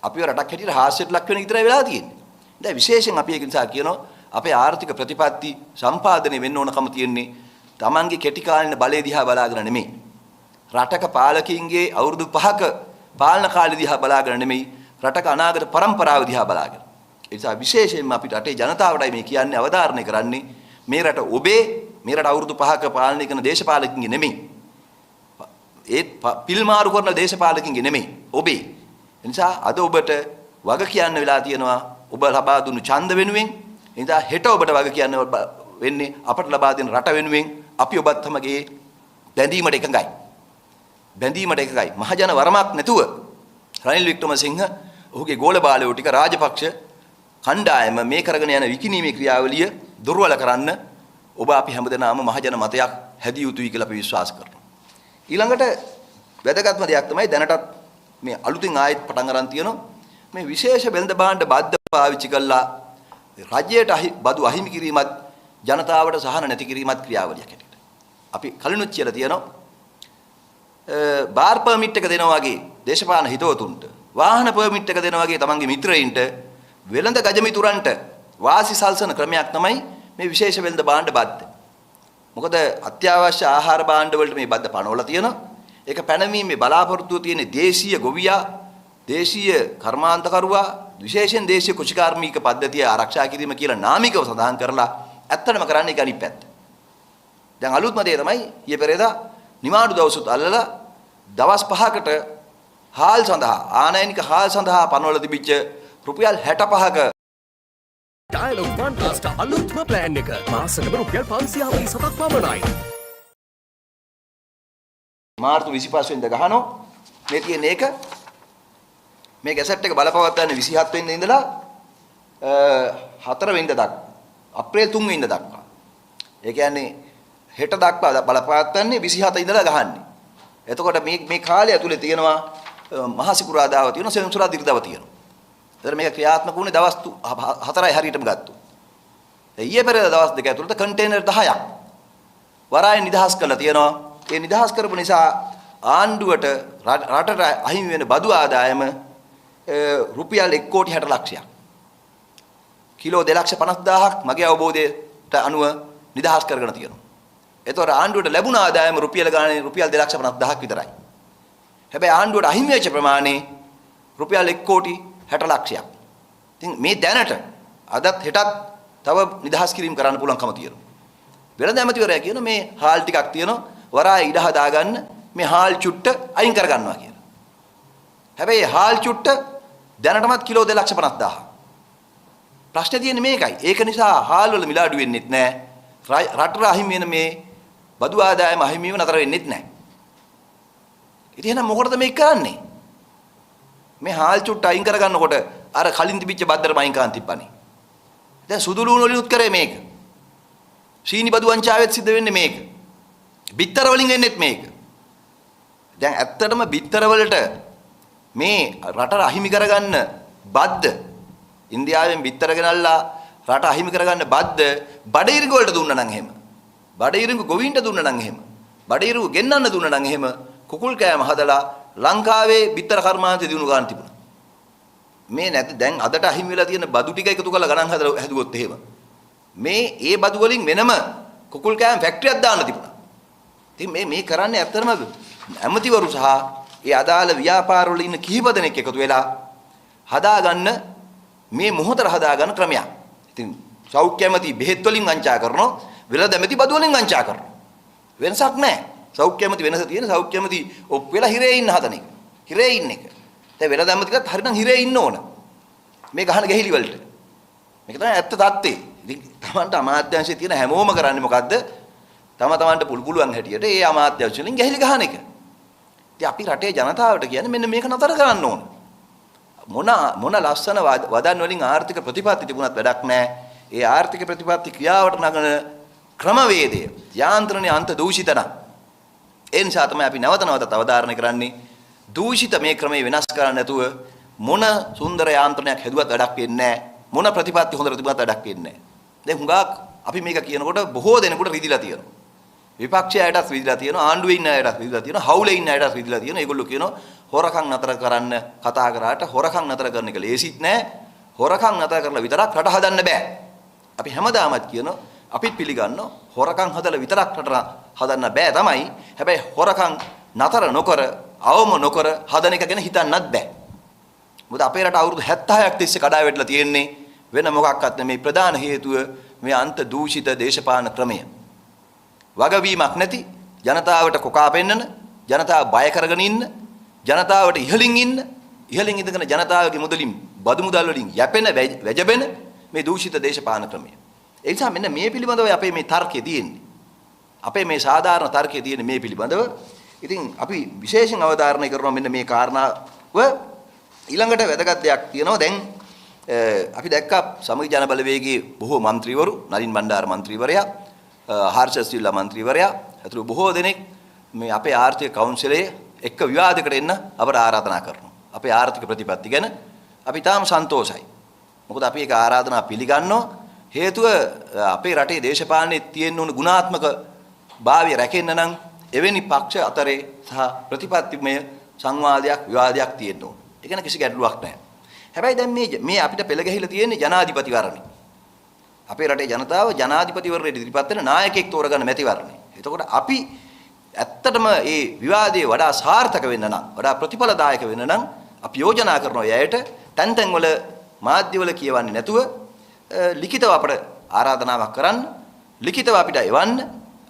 C: අපිව රටක් හැටියට හාස්‍යයට ලක් වෙන විතරයි වෙලා තියෙන්නේ. දැන් විශේෂයෙන් අපි ඒක නිසා කියනවා අපේ ආර්ථික ප්‍රතිපත්ති සම්පාදනය වෙන්න ඕනකම තියෙන්නේ Tamange කෙටි කාලින බලය දිහා බලාගෙන නෙමෙයි. රටක පාලකින්ගේ අවුරුදු 5ක පාලන කාලය දිහා බලාගෙන නෙමෙයි රටක අනාගත પરම්පරාව දිහා බලාගෙන. ඒ නිසා විශේෂයෙන්ම අපිට රටේ ජනතාවටයි මේ කියන්නේ අවධාරණය කරන්නේ මේ රට ඔබේ මේ රට අවුරුදු 5ක පාලනය කරන දේශපාලකින්ගේ නෙමෙයි. ඒ පිල් මාරු කරන දේශපාලකින්ගේ නෙමෙයි ඔබේ. ඒ නිසා අද ඔබට වග කියන්න වෙලා තියෙනවා ඔබ ලබා දුන්නු ඡන්ද වෙනුවෙන්. ඒ නිසා හෙට ඔබට වග කියන්න වෙන්නේ අපට ලබා දෙන රට වෙනුවෙන්. අපි ඔබත් සමග බැඳීමට එකඟයි. බැඳීමට එකඟයි. මහජන වරමක් නැතුව රනිල් වික්‍රමසිංහ ඔහුගේ ගෝල බාලයෝ ටික රාජපක්ෂ කණ්ඩායම මේ කරගෙන යන විකිණීමේ ක්‍රියාවලිය දුර්වල කරන්න ඔබ අපි හැමදෙනාම මහජන මතයක් හැදිය යුතුයි කියලා අපි විශ්වාස කරනවා. ඊළඟට වැදගත්ම දෙයක් තමයි දැනටත් මේ අලුතින් ආයෙත් පටන් ගන්න තියෙනවා මේ විශේෂ වෙළඳ භාණ්ඩ බද්ධ පාවිච්චි කළා රජයට බදු අහිමි කිරීමත් ජනතාවට සහන නැති කිරීමත් ක්‍රියාවලියක් හැටියට. අපි කලිනුත් කියලා තියෙනවා බාර් පර්මිට් එක දෙනවා වගේ දේශපාලන හිතවතුන්ට වාහන පර්මිට් එක දෙනවා වගේ තමන්ගේ මිත්‍රයින්ට වෙළඳ ගජමිතුරන්ට වාසි සල්සන ක්‍රමයක් තමයි මේ විශේෂ වෙළඳ භාණ්ඩ බද්ධ. මොකද අත්‍යවශ්‍ය ආහාර භාණ්ඩ වලට මේ බද්ධ පනවලා තියෙනවා. ඒක පැනවීමේ බලාපොරොත්තුව තියෙන දේශීය ගොවියා, දේශීය කර්මාන්තකරුවා, විශේෂයෙන් දේශීය කුෂිකාර්මික පද්ධතිය ආරක්ෂා කිරීම කියලා නාමිකව සඳහන් කරලා ඇත්තටම කරන්නේ ඒක අනිත් පැත්ත. දැන් අලුත්ම දේ තමයි ඊයේ පෙරේදා නිමාඩු දවසුත් අල්ලලා දවස් 5කට හාල් සඳහා ආනයනික හාල් සඳහා පනවලා තිබිච්ච රුපියල් 65ක
D: ඩයලොග් ෆන්ටාස්ට අලුත්ම ප්ලෑන් එක මාසෙකට රුපියල් 547ක් පමණයි.
C: මාර්තු 25 වෙනිදා ගහනවා මේ තියෙන එක මේ ගැසට් එක බලපවත්වන්නේ 27 වෙනිදා ඉඳලා 4 වෙනිදා දක්වා අප්‍රේල් 3 වෙනිදා දක්වා. ඒ කියන්නේ හෙට දක්වා බලපවත්වන්නේ 27 ඉඳලා ගහන්නේ. එතකොට මේ කාලය ඇතුලේ තියෙනවා මහා සිකුරාදාව තියෙනවා සෙනසුරාදා දිරිදව තියෙනවා. ඒතර මේක ක්‍රියාත්මක වුණේ දවස් 4යි හරියටම ගත්තා. ඊයේ පෙරේදා දවස් 2 ඇතුළත කන්ටේනර් 10ක් වරාය නිදහස් කරලා තියෙනවා. ඒ නිදහස් කරපු නිසා ආණ්ඩුවට රටට අහිමි වෙන බදු ආදායම රුපියල් 1 කෝටි 60 ලක්ෂයක්. කිලෝ 2,50,000ක් මගේ අවබෝධයට අනුව නිදහස් කරගෙන තියෙනවා. ඒතකොට ආණ්ඩුවට ලැබුණ ආදායම රුපියල් ගානේ රුපියල් 2,50,000ක් විතරයි. හැබැයි ආණ්ඩුවට අහිමි වෙච්ච ප්‍රමාණය රුපියල් 1 කෝටි 60 ලක්ෂයක්. ඉතින් මේ දැනට අදත් හෙටත් තව නිදහස් කිරීම කරන්න පුළුවන්කම තියෙනවා. වෙළඳ ඇමතිවරයා කියන මේ හාල් ටිකක් තියෙනවා වරාය ඉඩ හදාගන්න මේ හාල් චුට්ට අයින් කරගන්නවා කියලා. හැබැයි හාල් චුට්ට දැනටමත් කිලෝ 2,50,000. ප්‍රශ්නේ තියෙන්නේ මේකයි. ඒක නිසා හාල් වල මිලාඩු වෙන්නෙත් නැහැ. රටට අහිමි වෙන මේ බදු ආදායම අහිමි වෙන නතර වෙන්නෙත් නැහැ. ඉතින් එහෙනම් මොකටද මේක කරන්නේ? මේ හාල් චුට්ට අයින් කරගන්නකොට අර කලින් තිබිච්ච බද්දරම අයින් කරන් තිබ්බනේ. දැන් සුදු ලුණු වලිනුත් කරේ මේක. සීනි බදු වංචාවෙත් සිද්ධ වෙන්නේ මේක. බිත්තර වලින් වෙන්නේත් මේක. දැන් ඇත්තටම බිත්තර වලට මේ රට අහිමි කරගන්න බද්ද ඉන්දියාවෙන් බිත්තර ගෙනල්ලා රට අහිමි කරගන්න බද්ද බඩිරිඟු වලට දුන්නා නම් එහෙම. බඩිරිඟු ගොවීන්ට දුන්නා නම් එහෙම. බඩිරිඟු ගෙන්නන්න දුන්නා නම් එහෙම කුකුල් කෑම හදලා ලංකාවේ බිත්තර කර්මාන්තය දිනු ගන්න තිබුණා. මේ නැති දැන් අදට අහිමි වෙලා තියෙන බදු ටික එකතු කරලා ගණන් හැදුවොත් එහෙම මේ බදු වලින් වෙනම කුකුල් කෑම ෆැක්ටරියක් දාන්න තිබුණා. ඉතින් මේ කරන්නේ ඇත්තටම ඇමතිවරු සහ ඒ අදාළ ව්‍යාපාර වල ඉන්න කිහිප දෙනෙක් එකතු වෙලා හදාගන්න මේ මොහොතට හදාගන්න ක්‍රමයක්. ඉතින් සෞඛ්‍ය ඇමති බෙහෙත් වලින් වංචා කරනවා, වෙළඳ ඇමති බදු වලින් වංචා කරනවා. වෙනසක් නැහැ. සෞඛ්‍ය ඇමති වෙනස තියෙන සෞඛ්‍ය ඇමති ඔප් වෙලා හිරේ ඉන්න හදන එක. හිරේ ඉන්න එක. දැන් වෙළඳ ඇමතිකත් හරිනම් හිරේ ඉන්න ඕන. මේ ගහන ගැහිලි වලට. මේක තමයි ඇත්ත தත්ත්වය. ඉතින් Tamanට අමාත්‍යාංශයේ තියෙන හැමෝම කරන්නේ මොකද්ද? Tamanට පුළුවන් හැටියට ඒ අමාත්‍යාංශ වලින් ගැහිලි ගහන එක. ඉතින් අපි රටේ ජනතාවට කියන්නේ මෙන්න මේක නතර කරන්න ඕන. මොන ලස්සන වදන් වලින් ආර්ථික ප්‍රතිපත්ති තිබුණත් වැඩක් නැහැ. ඒ ආර්ථික ප්‍රතිපත්ති ක්‍රියාවට නගන ක්‍රමවේදය යාන්ත්‍රණයේ අන්ත දූෂිත නම් ඒ නිසා තමයි අපි නැවත නැවතත් අවධාරණය කරන්නේ දූෂිත මේ ක්‍රමය වෙනස් කරන්න නැතුව මොන සුන්දර යාන්ත්‍රණයක් හැදුවත් වැඩක් වෙන්නේ නැහැ. මොන ප්‍රතිපත්ති හොඳට තිබුණත් වැඩක් වෙන්නේ නැහැ. දැන් හුඟක් අපි මේක කියනකොට බොහෝ දෙනෙකුට රිදිලා තියෙනවා. විපක්ෂයටත් රිදිලා තියෙනවා, ආණ්ඩුවේ ඉන්න අයටත් රිදිලා තියෙනවා, හවුලේ ඉන්න අයටත් රිදිලා තියෙනවා. ඒගොල්ලෝ කියනවා හොරකම් නතර කරන්න කතා කරාට හොරකම් නතර කරන එක ලේසිත් නෑ. හොරකම් නතර කරලා විතරක් රට හදන්න බෑ. අපි හැමදාමත් කියනවා අපිත් පිළිගන්නවා හොරකම් හදලා විතරක් රට හදන්න බෑ තමයි. හැබැයි හොරකම් නතර නොකර අවම නොකර හදන එක ගැන හිතන්නත් බෑ. මොකද අපේ රට අවුරුදු 76ක් තිස්සේ කඩා වැටලා තියෙන්නේ වෙන මොකක්වත් නෙමෙයි. ප්‍රධාන හේතුව මේ අන්ත දූෂිත දේශපාලන ක්‍රමය. වගවීමක් නැති ජනතාවට කොකා පෙන්නන, ජනතාව බය කරගෙන ඉන්න, ජනතාවට ඉහළින් ඉඳගෙන ජනතාවගේ මුදලින් බදු මුදල් වලින් යැපෙන වැජබෙන මේ දූෂිත දේශපාලන ක්‍රමය. ඒ නිසා මෙන්න මේ පිළිබඳව අපේ මේ තර්කය තියෙන්නේ. අපේ මේ සාධාරණ තර්කය තියෙන්නේ මේ පිළිබඳව. ඉතින් අපි විශේෂයෙන් අවධාරණය කරනවා මෙන්න මේ කාරණාව. ඊළඟට වැදගත් දෙයක් තියෙනවා. දැන් අපි දැක්කා සමගි ජන බලවේගයේ බොහෝ മന്ത്രിවරු, නලින් බණ්ඩාර മന്ത്രിවරයා, හර්ෂ සිල්වා മന്ത്രിවරයා අතුරු බොහෝ දෙනෙක් මේ අපේ ආර්ථික කවුන්සිලයේ එක්ක විවාදයකට එන්න අපට ආරාධනා කරනවා. අපේ ආර්ථික ප්‍රතිපත්ති ගැන අපි තාම සන්තෝෂයි. මොකද අපි ඒක ආරාධනා පිළිගන්නවා. හේතුව අපේ රටේ දේශපාලනයේ තියෙන උණු ගුණාත්මක භාවය රැකෙන්න නම් එවැනි පක්ෂ අතරේ සහ ප්‍රතිපත්තිමය සංවාදයක් විවාදයක් තියෙන්න ඕන. ඒ ගැන කිසි ගැටලුවක් නැහැ. හැබැයි දැන් මේ අපිට පෙළ ගැහිලා තියෙන්නේ ජනාධිපතිවරණේ. අපේ රටේ ජනතාව ජනාධිපතිවරණයට ඉදිරිපත් වෙන නායකයෙක් තෝරගන්න මැතිවරණේ. එතකොට අපි ඇත්තටම මේ විවාදයේ වඩා සාර්ථක වෙන්න නම්, වඩා ප්‍රතිඵලදායක වෙන්න නම් අපි යෝජනා කරනවා යයට තැන් වල මාධ්‍යවල කියවන්නේ නැතුව ලිඛිතව අපට ආරාධනාවක් කරන්න, ලිඛිතව අපිට එවන්න.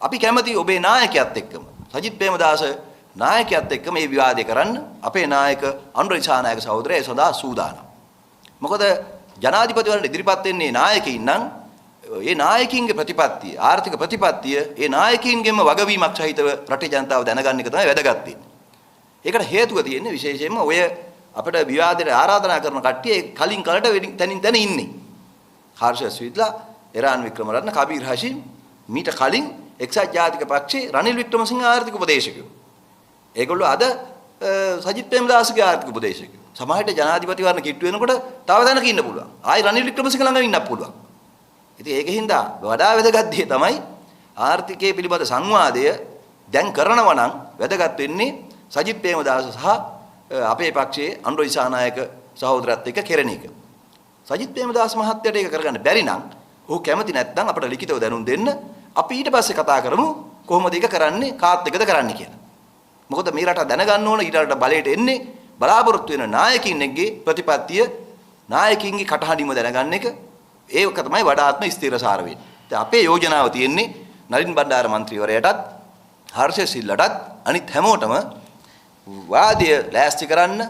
C: අපි කැමති ඔබේ නායකයාත් එක්කම, සජිත් ප්‍රේමදාස නායකයාත් එක්කම මේ විවාදය කරන්න. අපේ නායක අනුර දිසානායක සහෝදරයා ඒ සඳහා සූදානම්. මොකද ජනාධිපතිවරණයට ඉදිරිපත් වෙන්නේ නායකයින් නම් ඒ නායකින්ගේ ප්‍රතිපත්තිය, ආර්ථික ප්‍රතිපත්තිය, ඒ නායකින්ගෙම වගවීමක් සහිතව රටේ ජනතාව දැනගන්න එක තමයි වැදගත් වෙන්නේ. ඒකට හේතුව තියෙන්නේ විශේෂයෙන්ම ඔය අපිට විවාදයට ආරාධනා කරන කට්ටිය කලින් කලට තනින් තන ඉන්නේ. හර්ෂ සිල්වා, එරාන් වික්‍රමරත්න, කබීර් හෂිම්, මීට කලින් එක්සත් ජාතික පක්ෂයේ රනිල් වික්‍රමසිංහ ආර්ථික උපදේශකයෝ. ඒගොල්ලෝ අද සජිත් ප්‍රේමදාසගේ ආර්ථික උපදේශකයෝ. සමහරට ජනාධිපතිවරණ කිට්ටු වෙනකොට තව තැනක ඉන්න පුළුවන්. ආයි රනිල් වික්‍රමසිංහ ළඟ ඉන්නත් පුළුවන්. ඉතින් ඒකෙන්ද වඩා වැදගත් දේ තමයි ආර්ථිකයේ පිළිබඳ සංවාදය දැන් කරනවා නම් වැදගත් වෙන්නේ සජිත් ප්‍රේමදාස සහ අපේ පක්ෂයේ අනුර දිසානායක සහෝදරත් එක්ක කෙරෙන එක. සජිත් ප්‍රේමදාස මහත්තයාට ඒක කරගන්න බැරි නම් ඔහු කැමති නැත්නම් අපිට ලිඛිතව දැනුම් දෙන්න. අපි ඊට පස්සේ කතා කරමු කොහොමද ඒක කරන්නේ, කාත් එක්කද කරන්නේ කියලා. මොකද මේ රට දැනගන්න ඕන ඊට රට බලයට එන්නේ බලාපොරොත්තු වෙන නායකින්ගේ ප්‍රතිපත්තිය, නායකින්ගේ කටහඬින්ම දැනගන්න එක. ඒක තමයි වඩාත්ම ස්ථිරසාර වෙන්නේ. දැන් අපේ යෝජනාව තියෙන්නේ නලින් බණ්ඩාර මන්ත්‍රීවරයාටත්, හර්ෂ සිල්ලටත්, අනිත් හැමෝටම වාදය ලෑස්ති කරන්න,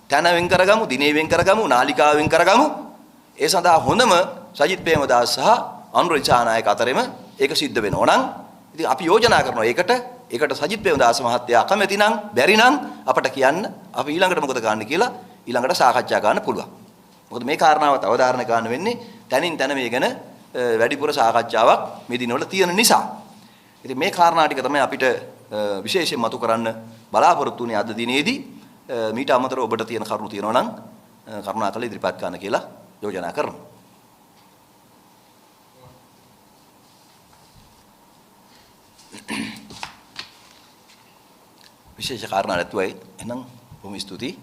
C: තන වෙන් කරගමු, දිනේ වෙන් කරගමු, නාලිකාව වෙන් කරගමු. ඒ සඳහා හොඳම සජිත් ප්‍රේමදාස සහ අනුර දිසානායක අතරෙම ඒක සිද්ධ වෙනවා නම් ඉතින් අපි යෝජනා කරනවා ඒකට සජිත් ප්‍රේමදාස මහත්තයා අකමැති නම්, බැරි නම් අපට කියන්න. අපි ඊළඟට මොකද කරන්න කියලා ඊළඟට සාකච්ඡා කරන්න පුළුවන්. මොකද මේ කාරණාවත් අවධාරණය ගන්න වෙන්නේ තනින් තන මේ ගැන වැඩිපුර සාකච්ඡාවක් මේ දිනවල තියෙන නිසා. ඉතින් මේ කාරණා ටික තමයි අපිට විශේෂයෙන් මතු කරන්න බලාපොරොත්තු වෙන්නේ අද දිනේදී. මීට අමතරව ඔබට තියෙන කරුණු තියෙනවා නම් කරුණාකරලා ඉදිරිපත් කරන්න කියලා යෝජනා කරනවා. විශේෂ කාරණා නැතුවයි එහෙනම් බොහොම ස්තුතියි.